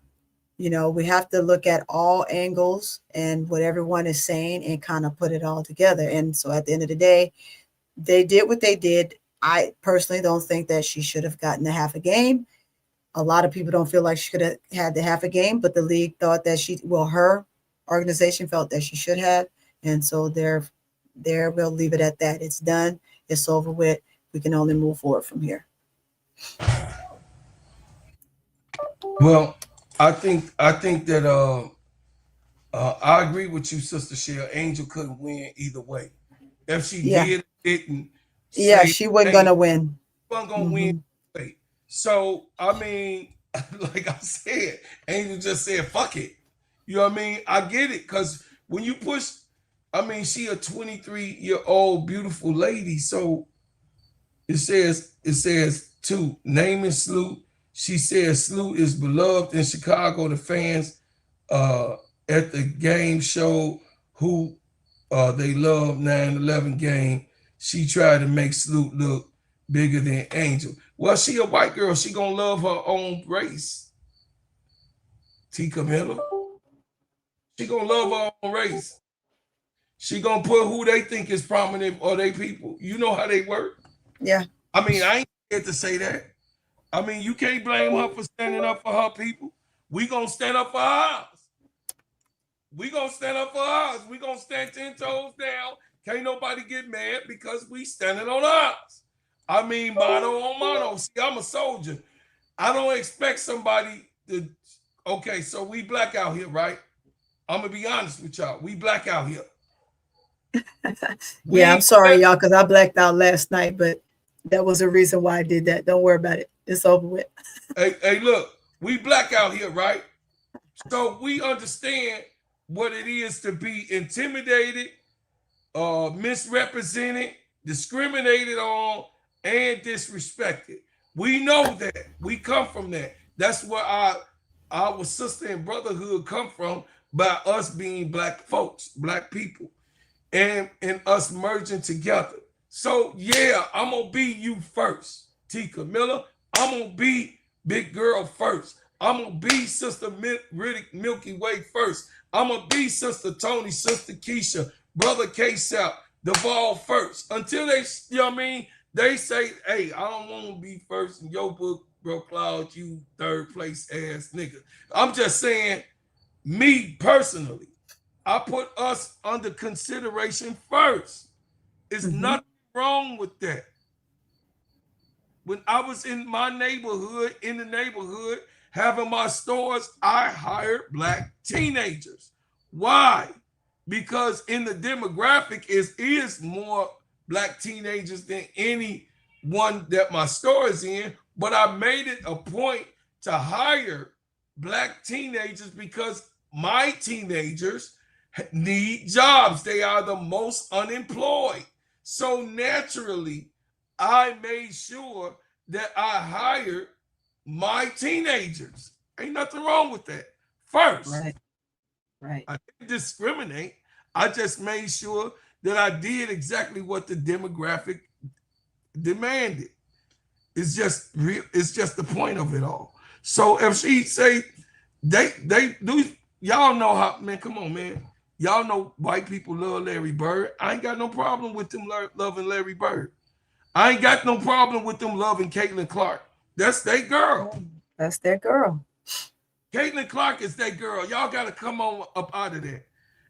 we have to look at all angles and what everyone is saying and kind of put it all together. And so at the end of the day, they did what they did. I personally don't think that she should have gotten a half a game. A lot of people don't feel like she could have had the half a game, but the league thought that her organization felt that she should have. And so there we'll leave it at that. It's done. It's over with. We can only move forward from here.
Well, I think that I agree with you, Sister Shell. Angel couldn't win either way. If she didn't,
she wasn't gonna win.
She wasn't gonna win. So I mean, like I said, Angel just said, "Fuck it." You know what I mean? I get it, because when you push, I mean, she a 23-year-old beautiful lady. So it says to name and salute. She says Salute is beloved in Chicago. The fans at the game show who they love 9/11 game. She tried to make Salute look bigger than Angel. Well, she a white girl. She gonna love her own race. T. Camilla. She gonna love her own race. She gonna put who they think is prominent or they people. You know how they work.
Yeah.
I mean, I ain't scared to say that. I mean, you can't blame her for standing up for her people. We gonna stand up for ours. We gonna stand up for ours. We gonna stand 10 toes down. Can't nobody get mad because we standing on ours. I mean, mano on mano. See, I'm a soldier. I don't expect somebody to. Okay, so we black out here, right? I'm gonna be honest with y'all. We black out here.
I'm sorry, y'all, because I blacked out last night, but that was the reason why I did that. Don't worry about it. It's over with.
Hey, look, we black out here, right? So we understand what it is to be intimidated misrepresented, discriminated on, and disrespected. We know that. We come from that. That's where our sister and brotherhood come from, by us being black folks, black people, and us merging together. So yeah, I'm gonna be you first, T. Camilla. I'm gonna be Big Girl first. I'm gonna be Sister Riddick Milky Way first. I'm gonna be Sister Tony, Sister Keisha, Brother K-Sap, Duvall first. Until they, you know what I mean? They say, hey, I don't want to be first in your book, bro, Cloud, you third place ass nigga. I'm just saying, me personally, I put us under consideration first. There's nothing wrong with that. When I was in my neighborhood, having my stores, I hired black teenagers. Why? Because in the demographic is more black teenagers than any one that my store is in. But I made it a point to hire black teenagers because my teenagers need jobs. They are the most unemployed. So naturally, I made sure that I hired my teenagers. Ain't nothing wrong with that. First,
Right.
I didn't discriminate. I just made sure that I did exactly what the demographic demanded. It's just real. It's just the point of it all. So if she say they do, y'all know how, man. Come on, man. Y'all know white people love Larry Bird. I ain't got no problem with them loving Larry Bird. I ain't got no problem with them loving Caitlin Clark. That's their girl.
That's their girl.
Caitlin Clark is their girl. Y'all got to come on up out of there.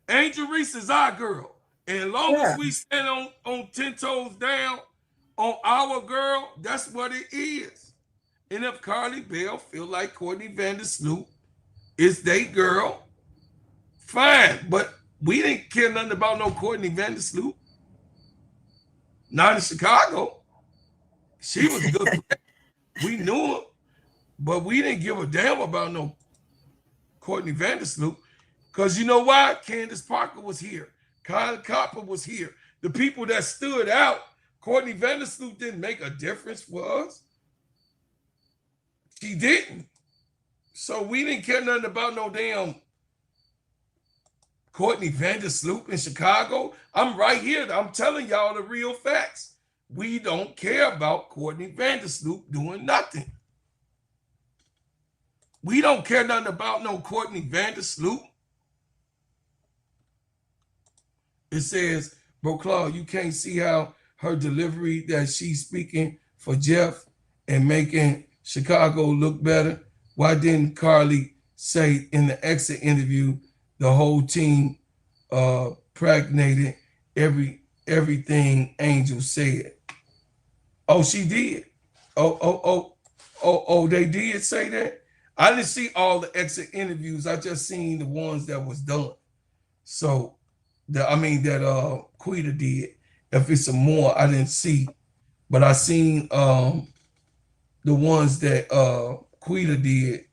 Angel Reese is our girl. And as long as we stand on 10 toes down on our girl, that's what it is. And if Carly Bell feel like Courtney Vandersloot is their girl, fine. But we didn't care nothing about no Courtney Vandersloot. Not in Chicago. She was good. We knew her, but we didn't give a damn about no Courtney Vandersloot. Because you know why? Candace Parker was here. Kyle Copper was here. The people that stood out, Courtney Vandersloot didn't make a difference for us. She didn't. So we didn't care nothing about no damn Courtney Vandersloot in Chicago. I'm right here. I'm telling y'all the real facts. We don't care about Courtney Vandersloot doing nothing. We don't care nothing about no Courtney Vandersloot. It says, bro, Claude, you can't see how her delivery that she's speaking for Jeff and making Chicago look better. Why didn't Carly say in the exit interview the whole team pregnated everything Angel said? Oh, she did. Oh, they did say that? I didn't see all the exit interviews. I just seen the ones that was done. So that Quita did. If it's some more, I didn't see. But I seen the ones that Quita did.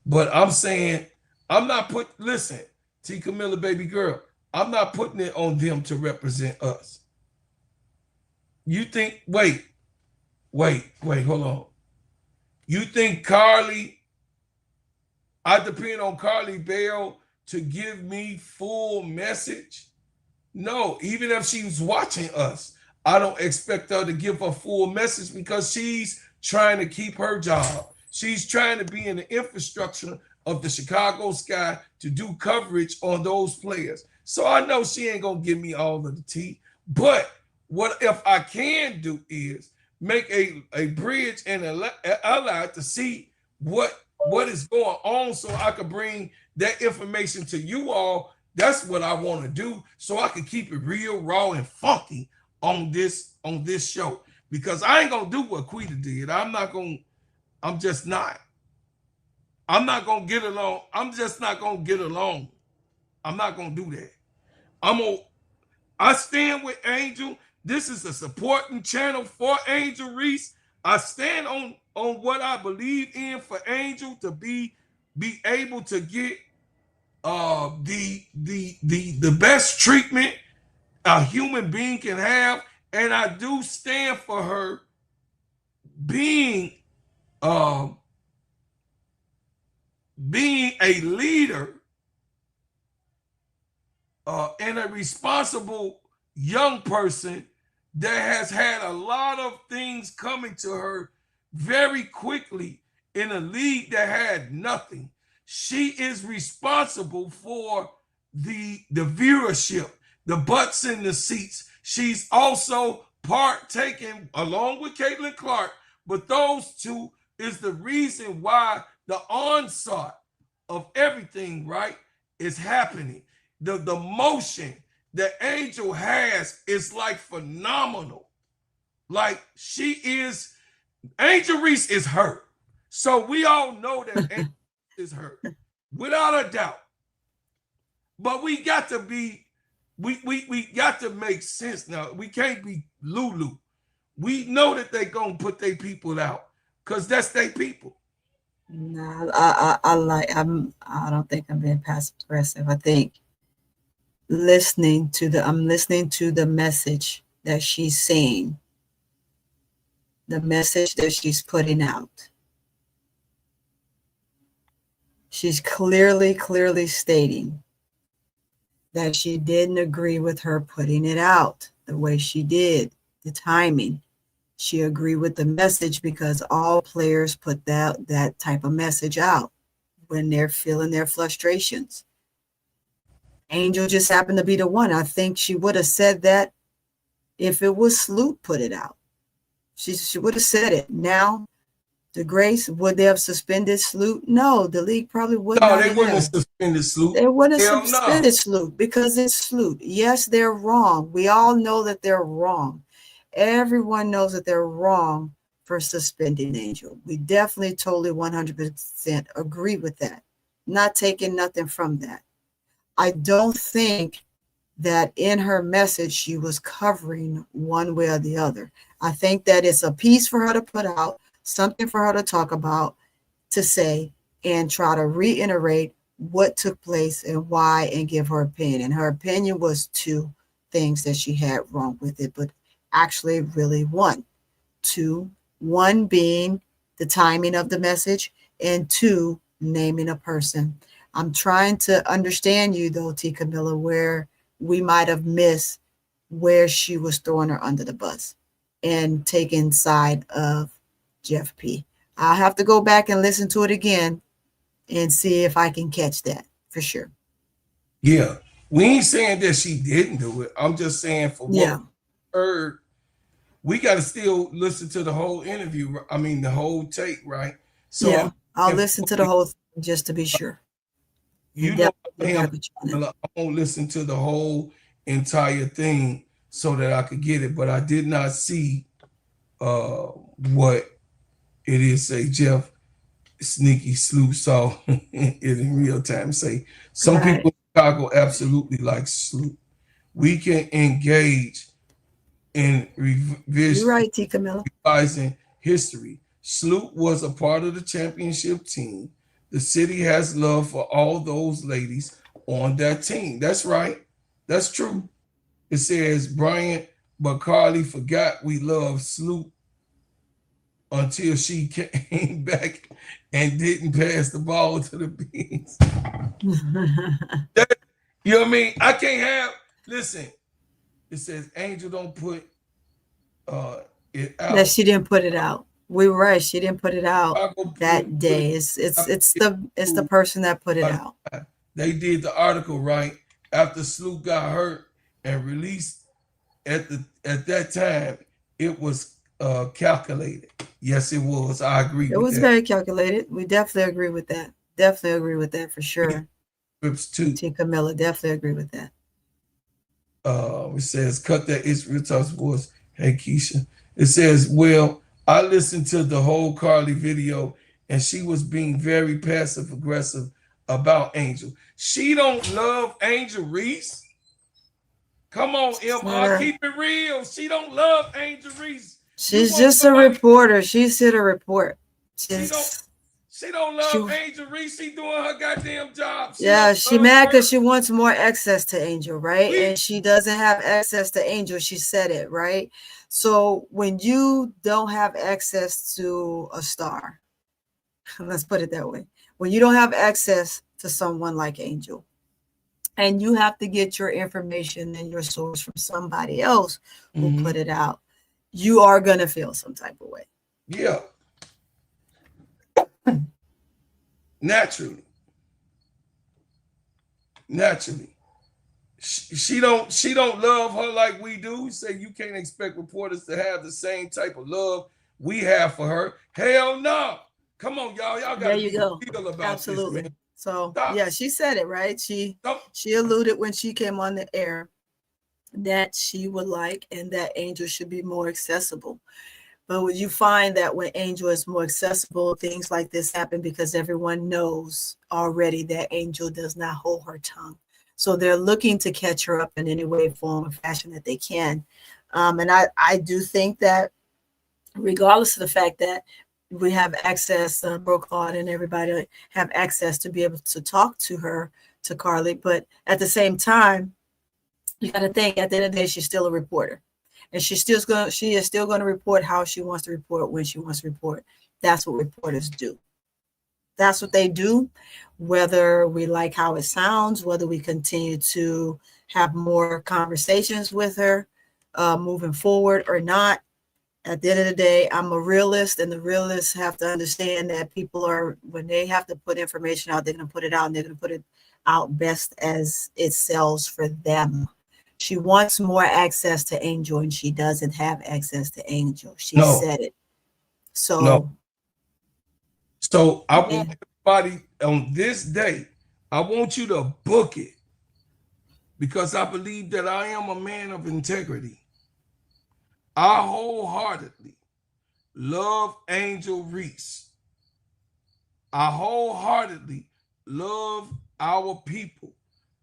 But I'm saying, I'm not listen, T. Camilla, baby girl, I'm not putting it on them to represent us. You think, wait, hold on. You think Carly, I depend on Carly Bell to give me full message? No, even if she's watching us, I don't expect her to give a full message because she's trying to keep her job. She's trying to be in the infrastructure of the Chicago Sky to do coverage on those players. So I know she ain't gonna give me all of the tea. But what if I can do is make a bridge and an ally to see what is going on so I could bring that information to you all. That's what I want to do so I can keep it real, raw, and funky on this show. Because I ain't gonna do what Quita did. I'm just not. I'm not gonna get along. I'm just not gonna get along. I'm not gonna do that. I stand with Angel. This is a supporting channel for Angel Reese. I stand on what I believe in for Angel to be able to get the best treatment a human being can have, and I do stand for her being being a leader and a responsible young person that has had a lot of things coming to her very quickly in a league that had nothing. She is responsible for the viewership, the butts in the seats. She's also partaking along with Caitlin Clark, but those two is the reason why the onslaught of everything, right, is happening. The motion that Angel has is like phenomenal. Like she is, Angel Reese is hurt. So we all know that Angel is hurt, without a doubt. But we got to be, we got to make sense now. We can't be Lulu. We know that they gonna put their people out because that's their people.
No, I don't think I'm being passive aggressive. I think I'm listening to the message that she's saying, the message that she's putting out. She's clearly stating that she didn't agree with her putting it out the way she did, the timing. She agreed with the message because all players put that type of message out when they're feeling their frustrations. Angel just happened to be the one. I think she would have said that if it was Sloop put it out. She would have said it. Now, the Grace, would they have suspended Sloop? No, the league probably would not.
No, they wouldn't have suspended Sloop.
They wouldn't have suspended Sloop because it's Sloop. Yes, they're wrong. We all know that they're wrong. Everyone knows that they're wrong for suspending Angel. We definitely totally 100% agree with that. Not taking nothing from that. I don't think that in her message she was covering one way or the other. I think that it's a piece for her to put out, something for her to talk about, to say, and try to reiterate what took place and why, and give her opinion. And her opinion was two things that she had wrong with it, but actually really one. One being the timing of the message, and two, naming a person. I'm trying to understand you though, T. Camilla, where we might have missed where she was throwing her under the bus and taking side of Jeff P. I'll have to go back and listen to it again and see if I can catch that for sure.
Yeah. We ain't saying that she didn't do it. I'm just saying for what we heard, we got to still listen to the whole interview. I mean, the whole tape, right? So
yeah, I'll listen to the whole thing just to be sure.
You know, I won't listen to the whole entire thing so that I could get it, but I did not see what it is. Say Jeff Sneaky Sloop saw it in real time. Say some people in Chicago absolutely like Sloop. We can engage in revising history. Sloop was a part of the championship team. The city has love for all those ladies on that team. That's right. That's true. It says Bryant, but Carly forgot we love Sloop until she came back and didn't pass the ball to the Beans. You know what I mean? I can't have, listen, it says Angel don't put it out.
That she didn't put it out. We were right. She didn't put it out that day. It's the person that put it out.
They did the article right after Sloop got hurt and released at that time. It was calculated. Yes, it was. I agree.
It was very calculated. We definitely agree with that. Definitely agree with that for sure.
Too.
T. Camilla, definitely agree with that.
It says cut that Israel Talks voice. Hey Keisha. It says, well, I listened to the whole Carly video and she was being very passive aggressive about Angel. She don't love Angel Reese. Come on, MR, keep it real. She don't love Angel Reese.
She's just a reporter. She's here to report.
She don't love Angel Reese. She doing her goddamn job.
She mad because she wants more access to Angel, right? And she doesn't have access to Angel. She said it, right? So when you don't have access to a star, let's put it that way. When you don't have access to someone like Angel, and you have to get your information and your source from somebody else who put it out, you are going to feel some type of way.
Yeah. Naturally. She don't love her like we do. We say you can't expect reporters to have the same type of love we have for her. Hell no. Come on, y'all. Y'all got to be real about this, man.
So yeah, she said it, right? She alluded when she came on the air that she would like and that Angel should be more accessible. But would you find that when Angel is more accessible, things like this happen because everyone knows already that Angel does not hold her tongue. So they're looking to catch her up in any way, form, or fashion that they can. And I do think that regardless of the fact that we have access, Brocard and everybody have access to be able to talk to her, to Carly. But at the same time, you got to think at the end of the day, she's still a reporter. And she is still going to report how she wants to report, when she wants to report. That's what reporters do. That's what they do, whether we like how it sounds, whether we continue to have more conversations with her moving forward or not. At the end of the day, I'm a realist, and the realists have to understand that people are, when they have to put information out, they're going to put it out, and they're going to put it out best as it sells for them. She wants more access to Angel, and she doesn't have access to Angel. She said it. So
I want everybody on this day, I want you to book it, because I believe that I am a man of integrity. I wholeheartedly love Angel Reese. I wholeheartedly love our people.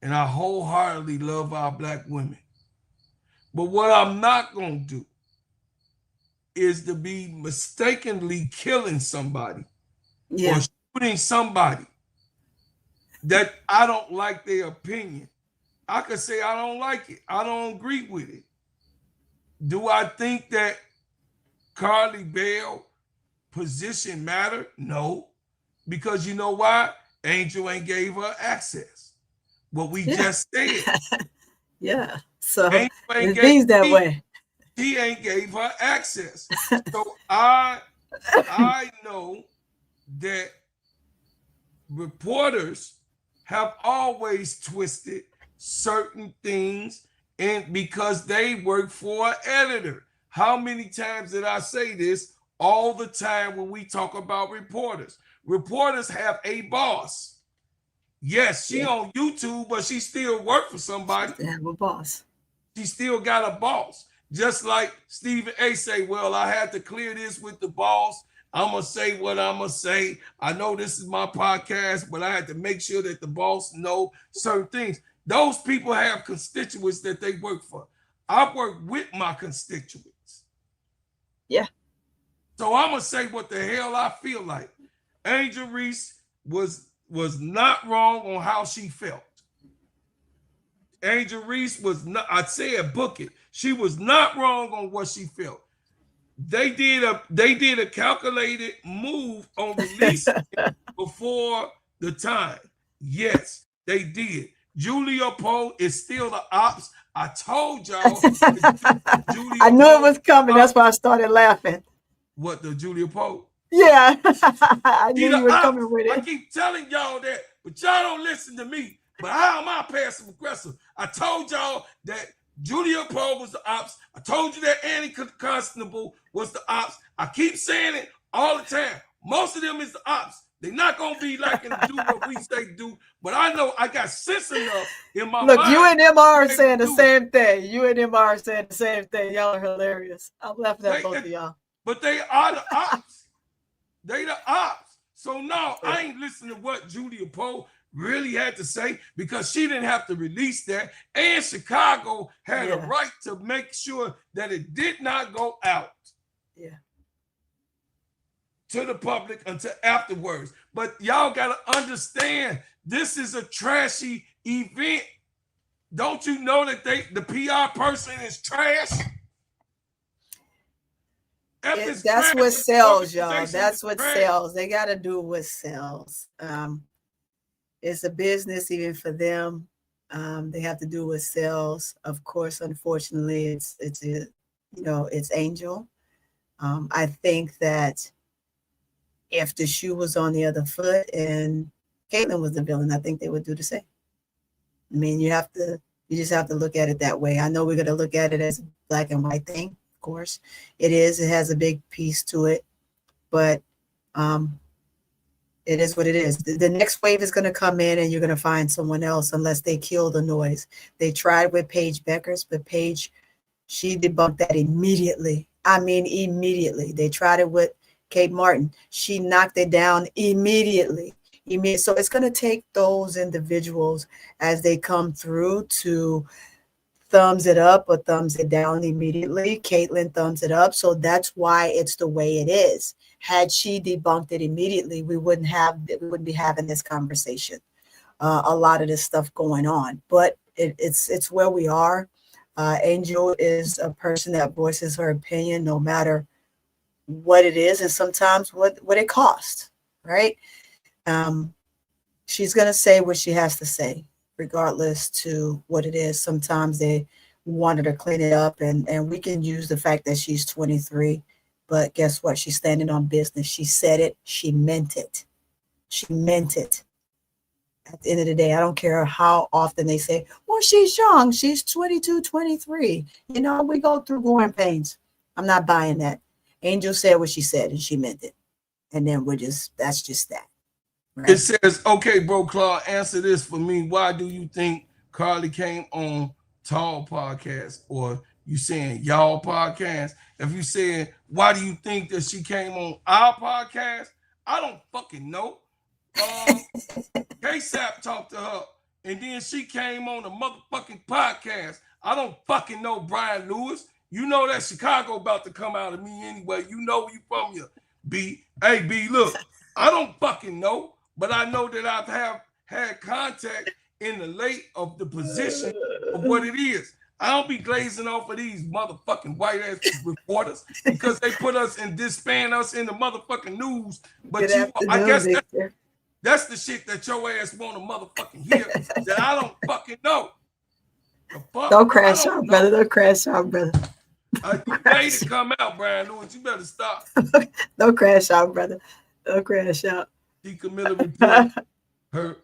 And I wholeheartedly love our Black women. But what I'm not going to do is to be mistakenly killing somebody or shooting somebody that I don't like their opinion. I could say I don't like it. I don't agree with it. Do I think that Carly Bell position matter? No. Because you know why? Angel ain't gave her access. What we just said.
So it means that way.
She ain't gave her access. So I know that reporters have always twisted certain things, and because they work for an editor. How many times did I say this? All the time when we talk about reporters. Reporters have a boss. Yes, she on YouTube, but she still work for somebody.
She have a boss.
She still got a boss. Just like Stephen A. say, well, I had to clear this with the boss. I'm going to say what I'm going to say. I know this is my podcast, but I had to make sure that the boss know certain things. Those people have constituents that they work for. I work with my constituents.
Yeah.
So I'm going to say what the hell I feel like. Angel Reese was not wrong on how she felt. Angel Reese was not, I said book it. She was not wrong on what she felt. They did a calculated move on releasing before the time. Yes, they did. Julia Poe is still the ops. I told y'all.
I knew it was coming. That's why I started laughing.
What, the Julia Poe?
Yeah, I knew you were coming with it.
I keep telling y'all that, but y'all don't listen to me. But how am I passive aggressive? I told y'all that Julia Poe was the ops. I told you that Annie Constable was the ops. I keep saying it all the time. Most of them is the ops. They're not going to be like and do what we say do. But I know I got sense enough in my mind.
Look, you and them are saying the same thing. You and them are saying the same thing. Y'all are hilarious. I'm laughing at both of y'all.
But they are the ops. They the ops. So now I ain't listening to what Julia Poe really had to say, because she didn't have to release that. And Chicago had a right to make sure that it did not go out.
Yeah.
to the public until afterwards. But y'all gotta understand, this is a trashy event. Don't you know that the PR person is trash?
That's what sells, y'all. That's what sells. They got to do what sells. It's a business even for them. They have to do what sells. Of course, unfortunately, it's Angel. I think that if the shoe was on the other foot and Caitlyn was the villain, I think they would do the same. I mean, you just have to look at it that way. I know we're going to look at it as a black and white thing. Course it has a big piece to it, but it is what it is. The next wave is going to come in and you're going to find someone else unless they kill the noise. They tried with Paige Beckers, but Paige, she debunked that immediately. I mean, immediately. They tried it with Kate Martin. She knocked it down immediately. So it's going to take those individuals as they come through to thumbs it up or thumbs it down immediately. Caitlyn thumbs it up. So that's why it's the way it is. Had she debunked it immediately, we wouldn't be having this conversation. A lot of this stuff going on, but it's where we are. Angel is a person that voices her opinion no matter what it is, and sometimes what it costs, right? She's going to say what she has to say, regardless to what it is. Sometimes they wanted to clean it up, and we can use the fact that she's 23, but guess what? She's standing on business. She said it. She meant it. She meant it. At the end of the day, I don't care how often they say, well, she's young. She's 22, 23. You know, we go through growing pains. I'm not buying that. Angel said what she said, and she meant it. And then that's just that. Right?
It says, okay, bro, Claude, answer this for me. Why do you think Carly came on Tall Podcast, or you saying y'all podcast? If you saying, why do you think that she came on our podcast? I don't fucking know. K-Sap talked to her, and then she came on a motherfucking podcast. I don't fucking know Brian Lewis. You know that Chicago about to come out of me anyway. You know you from here, B. Hey, B, look, I don't fucking know, but I know that I've had contact in the late of the position of what it is. I don't be glazing off of these motherfucking white ass reporters because they put us and disband us in the motherfucking news. But I guess that's the shit that your ass want to motherfucking hear that I don't fucking know.
Don't crash out, brother. Don't crash out, brother.
You made it come out, Brian Lewis. You better stop.
Don't crash out, brother. Don't crash out.
See, Camilla report her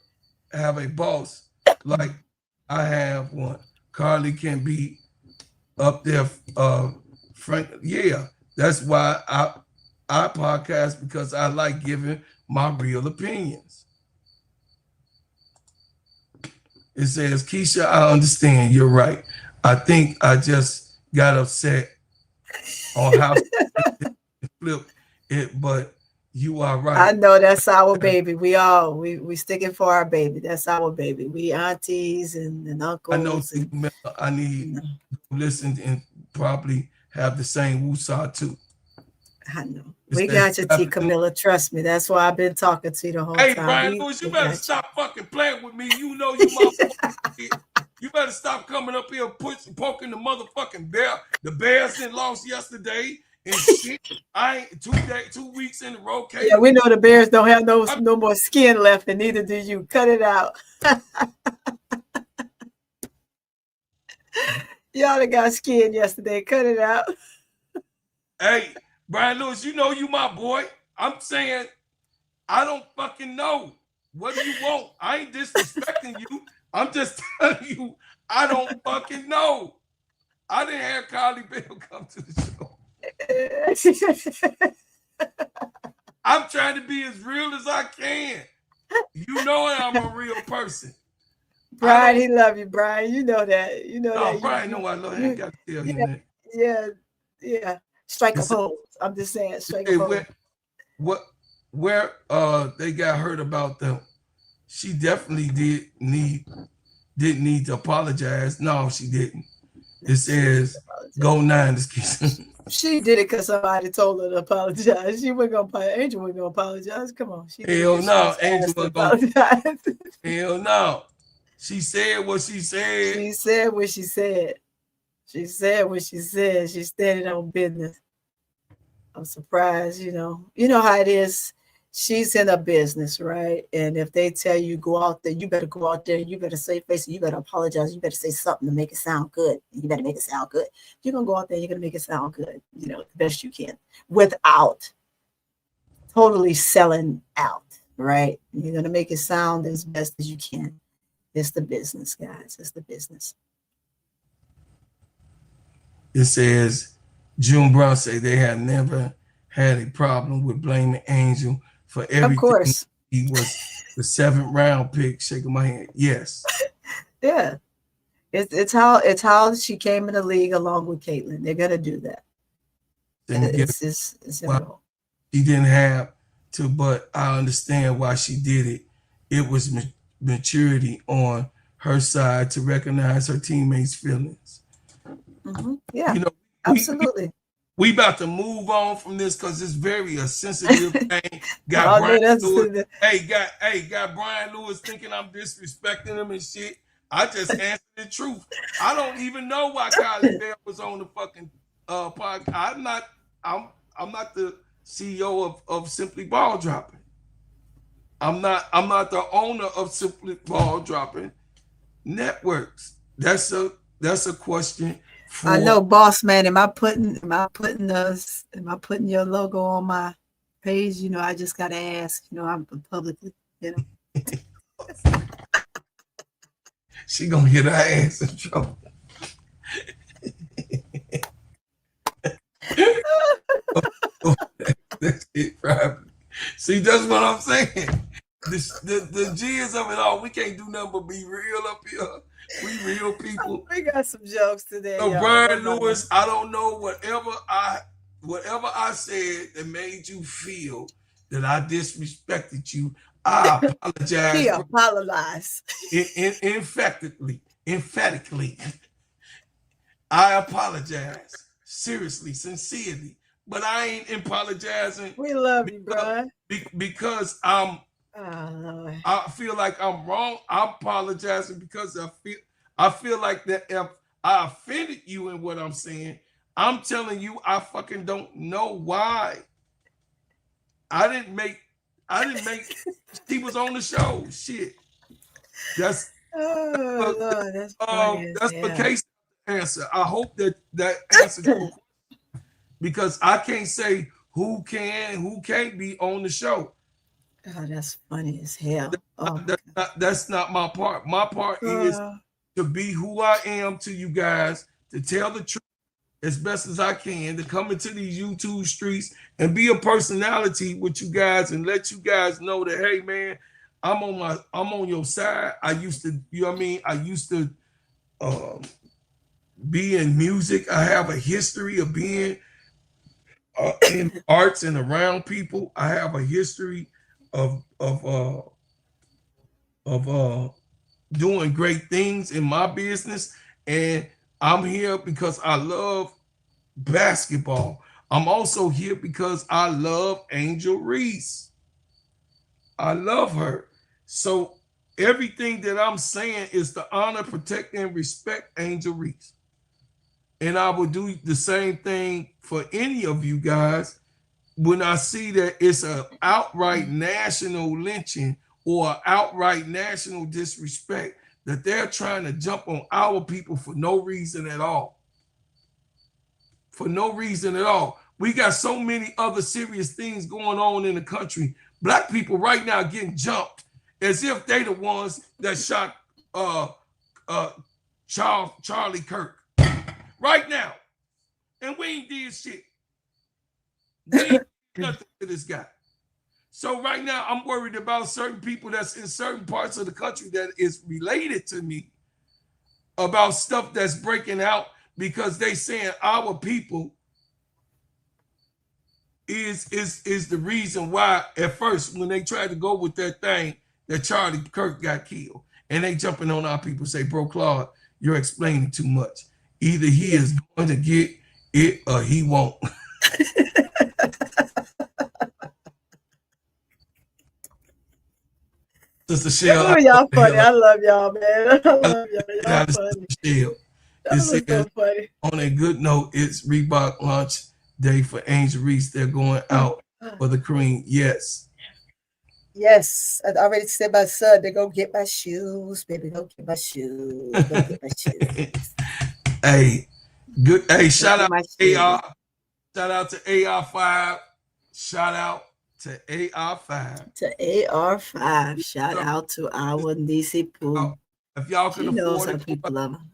have a boss like I have one. Carly can be up there, Frank. Yeah, that's why I podcast, because I like giving my real opinions. It says, Keisha, I understand. You're right. I think I just got upset on how flip it, but you are right.
I know that's our baby. We sticking for our baby. That's our baby. We aunties and uncles.
I know. I need to listen and probably have the same woosah too.
I know. We got you, T. Camilla. Trust me. That's why I've been talking to you the whole time.
Hey, Brian Lewis, you better stop fucking playing with me. You know you motherfucking. You better stop coming up here poking the motherfucking bear. The Bears didn't lost yesterday and shit. I ain't 2 weeks in a row.
Yeah, we know the Bears don't have no more skin left, and neither do you. Cut it out. Y'all that got skin yesterday. Cut it out.
Hey, Brian Lewis, you know you my boy. I'm saying I don't fucking know. What do you want? I ain't disrespecting you. I'm just telling you I don't fucking know. I didn't have Carly Bell come to the show. I'm trying to be as real as I can. You know I'm a real person.
Brian, he love you, Brian. You know that. You know that.
Brian, know I love him. Got to tell him that.
Yeah. Strike a pose. I'm just saying, strike a pose.
Where they got hurt about them? She definitely didn't need to apologize. No, she didn't. It says go 9.
She did it because somebody told her to apologize. She wasn't gonna apologize. Angel wasn't gonna apologize. Come on. She
Hell no, Angel
was
gonna
apologize.
hell no. She said what she said.
She said what she said. She said what she said. She standing on business. I'm surprised, you know how it is. She's in a business, right? And if they tell you go out there, you better go out there. You better save face. You better apologize. You better say something to make it sound good. You better make it sound good. You're gonna go out there. You're gonna make it sound good. The best you can, without totally selling out, right? You're gonna make it sound as best as you can. It's the business, guys. It's the business.
It says June Brown say they have never had a problem with blaming Angel for everything.
Of course.
He was the 7th round pick. Shaking my hand. Yes.
Yeah. It's how she came in the league along with Caitlyn. They're gonna do that. It's
well, she didn't have to, but I understand why she did it. It was maturity on her side to recognize her teammates' feelings.
Mm-hmm. Yeah, absolutely.
We about to move on from this because it's very a sensitive thing. Got Brian Lewis. Got Brian Lewis thinking I'm disrespecting him and shit. I just answered the truth. I don't even know why Kylie Bell was on the fucking podcast. I'm not the CEO of Simply Ball Dropping. I'm not the owner of Simply Ball Dropping Networks. That's a question.
I know, boss man. Am I putting your logo on my page? I just gotta ask. I'm publicly.
She gonna get her ass in trouble. That's it, private. See, that's what I'm saying. The G's of it all. We can't do nothing but be real up here. We real people.
We got some jokes today.
So Brian Lewis, I don't know whatever I said that made you feel that I disrespected you. I apologize.
He apologized.
Emphatically. I apologize. Seriously, sincerely. But I ain't apologizing.
We love you, bro.
Because
Lord.
I feel like I'm wrong. I'm apologizing because I feel like that if I offended you in what I'm saying, I'm telling you I fucking don't know why. I didn't make she was on the show. Shit. That's
Lord, that's
the case answer. I hope that answer goes because I can't say who can't be on the show.
Oh, that's funny as hell.
That's not my part. My part is to be who I am to you guys, to tell the truth as best as I can, to come into these YouTube streets and be a personality with you guys and let you guys know that, hey man, I'm on your side. I used to, I used to be in music. I have a history of being in arts and around people. I have a history of doing great things in my business, and I'm here because I love basketball. I'm also here because I love Angel Reese. I love her. So everything that I'm saying is to honor, protect, and respect Angel Reese. And I will do the same thing for any of you guys when I see that it's an outright national lynching or an outright national disrespect, that they're trying to jump on our people for no reason at all. For no reason at all. We got so many other serious things going on in the country. Black people right now getting jumped as if they the ones that shot Charlie Kirk. Right now. And we ain't did shit. We ain't did nothing to this guy. So right now, I'm worried about certain people that's in certain parts of the country that is related to me about stuff that's breaking out because they saying our people is the reason why at first when they tried to go with that thing that Charlie Kirk got killed and they jumping on our people say, bro, Claude, you're explaining too much. Either he is going to get It or he won't. Sister Shell,
Oh, y'all funny. I love y'all, man. I love y'all. Y'all funny.
Shell.
That was so funny.
On a good note, it's Reebok launch day for Angel Reese. They're going out for the cream. Yes.
Yes. I already said my son, they go get my shoes, baby. Go get my shoes. Go get my shoes.
Hey, good. Hey, shout out to
shoes.
AR. Shout out to AR5. Shout out to AR5.
To AR5. Shout out to our Nisi Poo.
If y'all can afford it,
people love him.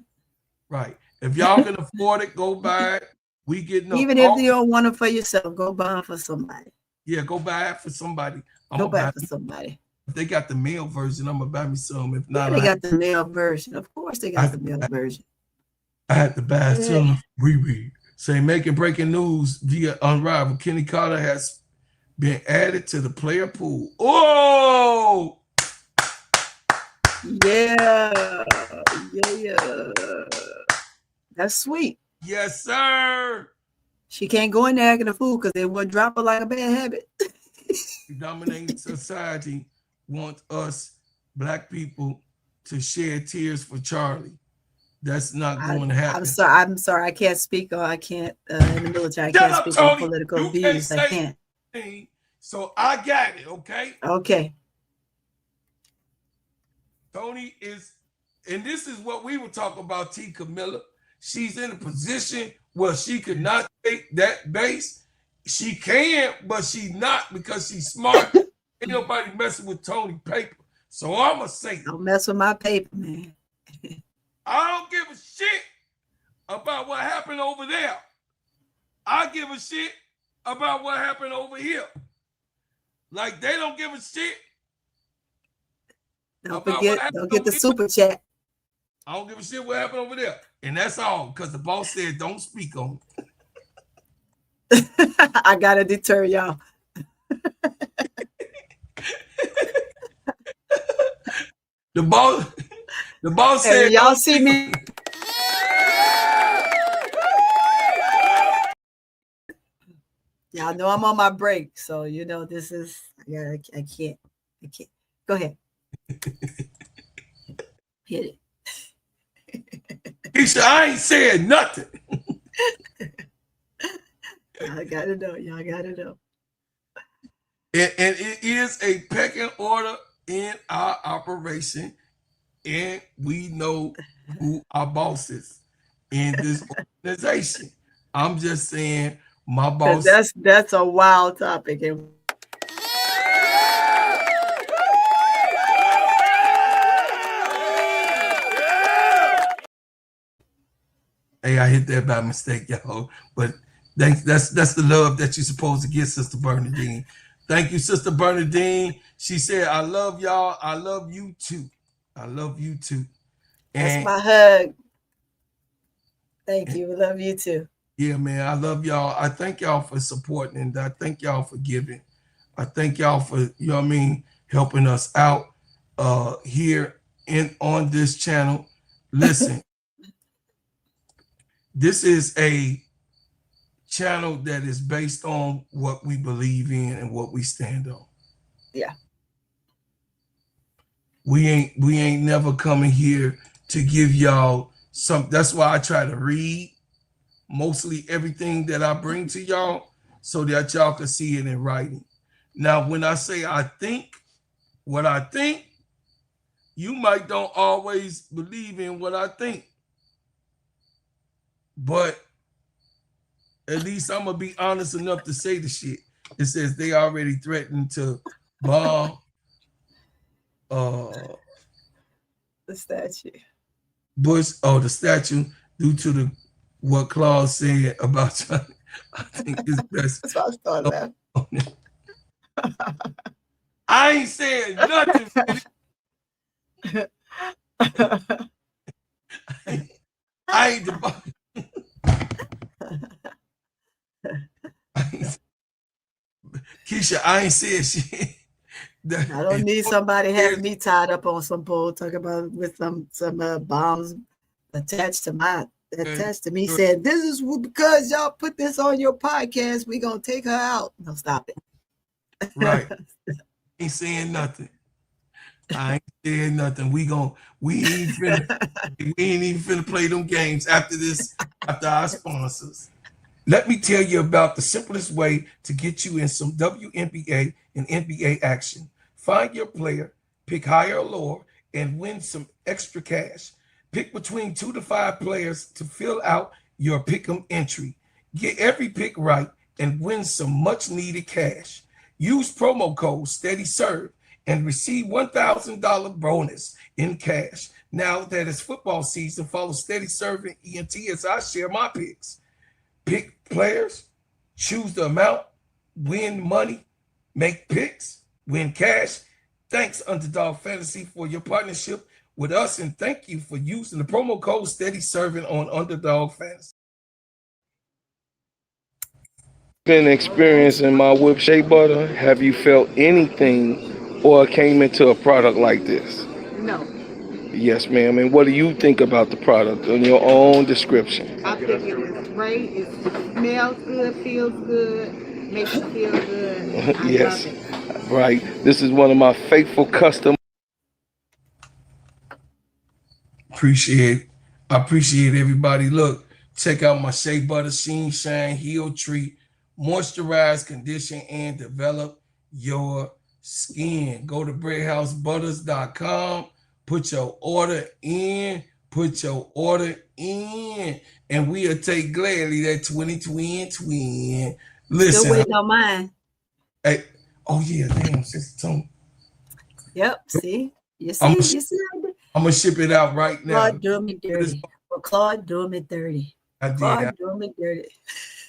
Right. If y'all can afford it, go buy it. We get no.
Even if you don't want it for yourself, go buy it for somebody.
Yeah, go buy it for somebody.
Go buy it for somebody.
If they got the male version, I'm gonna buy me some. If not,
they got the male version. Of course, they got the male version.
I had to buy some. Riri say making breaking news via Unrivaled. Kenny Carter has been added to the player pool. Oh,
yeah. That's sweet.
Yes, sir.
She can't go in there acting a fool because they would drop her like a bad habit.
Dominating society wants us black people to shed tears for Charlie. That's not going to happen.
I'm sorry. I can't speak on. I can't in the military. I can't speak on political views. I can't.
So I got it. Okay.
Okay.
Tony is, and this is what we were talking about. T. Camilla. She's in a position where she could not take that base. She can, but she's not because she's smart. Ain't nobody messing with Tony paper. So I'm going to say,
don't mess with my paper, man.
I don't give a shit about what happened over there. I give a shit about what happened over here. Like they don't give a shit.
Don't forget, don't get the super chat.
I don't give a shit what happened over there. And that's all, because the boss said don't speak on it.
I gotta deter y'all.
The boss said
y'all see me. Y'all know I'm on my break, so you know this is I can't. Go ahead. Hit it.
He said, I ain't saying nothing.
Y'all gotta know. Y'all gotta know.
And it is a pecking order in our operation. And we know who our boss is in this organization. I'm just saying my boss.
That's a wild topic. And
hey, I hit that by mistake, y'all. But that's the love that you're supposed to get, Sister Bernadine. Thank you, Sister Bernadine. She said, I love y'all. I love you too. I love you too.
And that's my hug. Thank you. We love you too.
Yeah, man. I love y'all. I thank y'all for supporting and I thank y'all for giving. I thank y'all for, you know what I mean, helping us out here on this channel. Listen. This is a channel that is based on what we believe in and what we stand on.
Yeah.
We ain't never coming here to give y'all some. That's why I try to read mostly everything that I bring to y'all so that y'all can see it in writing. Now, when I say I think what I think, you might don't always believe in what I think. But at least I'm gonna be honest enough to say the shit. It says they already threatened to bomb
the statue.
Bush, the statue, due to what Claude said about China. I think it's best.
That's what I started laughing.
I ain't saying nothing. I ain't the Keisha, I ain't said shit.
I don't need somebody having me tied up on some pole talking about with some bombs attached to my that tested me. He said, this is because y'all put this on your podcast. We gonna take her out. No, stop it.
Right. Ain't saying nothing. I ain't saying nothing. We ain't even finna play them games after this, after our sponsors. Let me tell you about the simplest way to get you in some WNBA and NBA action. Find your player, pick higher or lower, and win some extra cash. Pick between 2 to 5 players to fill out your pick'em entry. Get every pick right and win some much needed cash. Use promo code SteadyServe and receive $1,000 bonus in cash. Now that it's football season, follow Steady Serv'n ENT as I share my picks. Pick players, choose the amount, win money, make picks, win cash. Thanks, Underdog Fantasy, for your partnership with us, and thank you for using the promo code Steady Serv'n on Underdog Fantasy.
Been experiencing my whip shea butter. Have you felt anything or came into a product like this?
No.
Yes, ma'am. And what do you think about the product in your own description?
I think it is great. It smells good, feels good, makes you feel good. I
Yes,
love it.
right. This is one of my faithful customers.
I appreciate everybody. Look, check out my shea butter, Sheen Shine, Heal Treat, moisturize, condition, and develop your skin. Go to breadhousebutters.com. Put your order in. And we'll take gladly that 20. Listen.
Still waiting on mine.
Hey, oh yeah, damn, Sister Tony.
Yep. See? You see?
I'm going to ship it out right now.
Claude doing me dirty. Well, Claude doing me dirty.
I did.
Claude doing me dirty.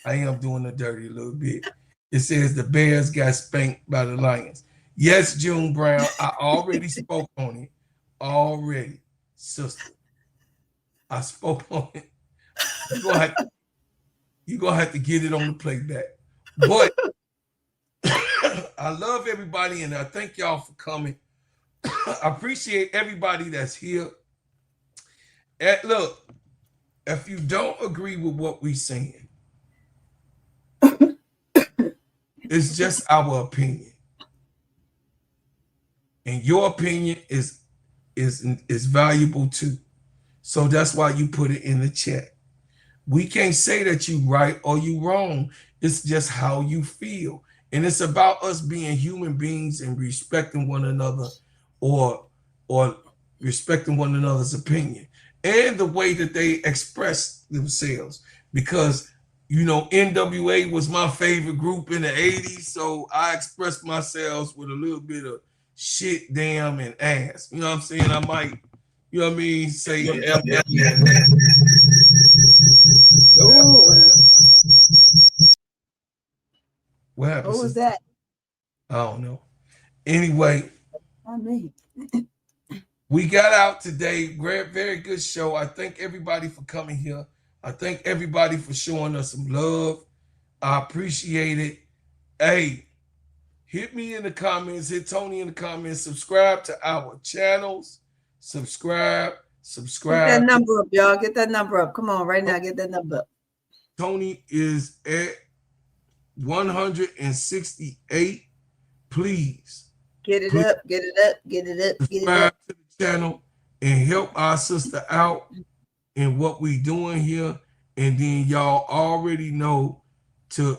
I am doing the dirty a little bit. It says the Bears got spanked by the Lions. Yes, June Brown, I already spoke on it. Already, sister. I spoke on it. You're gonna have to get it on the playback. But I love everybody and I thank y'all for coming. I appreciate everybody that's here. And look, if you don't agree with what we're saying, it's just our opinion. And your opinion is valuable too. So that's why you put it in the chat. We can't say that you right or you wrong. It's just how you feel. And it's about us being human beings and respecting one another or respecting one another's opinion and the way that they express themselves. Because, you know, NWA was my favorite group in the 80s. So I expressed myself with a little bit of shit, damn, and ass. You know what I'm saying? I might, you know what I mean, say What happened?
What was that?
I don't know. Anyway,
Not me.
we got out today. Great, very good show. I thank everybody for coming here. I thank everybody for showing us some love. I appreciate it. Hey, hit me in the comments. Hit Tony in the comments. Subscribe to our channels. Subscribe.
Get that number up, y'all. Get that number up. Come on, right now. Get that number up.
Tony is at 168. Please
get it up. Get it up. Get it up. Get it
subscribe
up.
to the channel and help our sister out in what we doing here. And then y'all already know to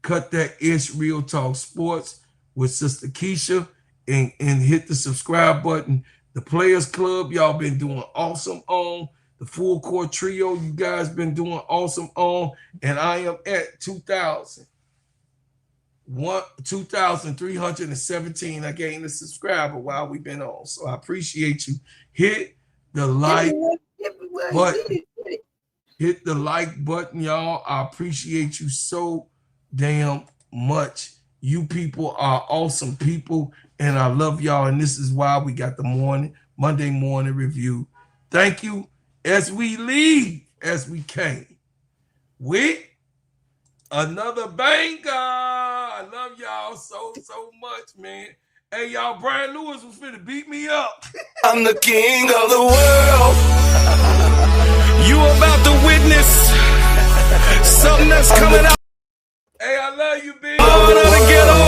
cut that ish Real Talk Sports with Sister Keisha and hit the subscribe button. The Players Club, y'all been doing awesome on. The Full Court Trio, you guys been doing awesome on. And I am at 2,317. I gained a subscriber while we've been on. So I appreciate you. Hit the like button. Hit the like button, y'all. I appreciate you so damn much. You people are awesome people, and I love y'all. And this is why we got the Monday morning review. Thank you. As we leave, as we came, with another banger. I love y'all so much, man. Hey, y'all, Brian Lewis was finna beat me up.
I'm the king of the world. You
You about to witness something that's coming out.
Hey, I love you, B.
Out of the ghetto.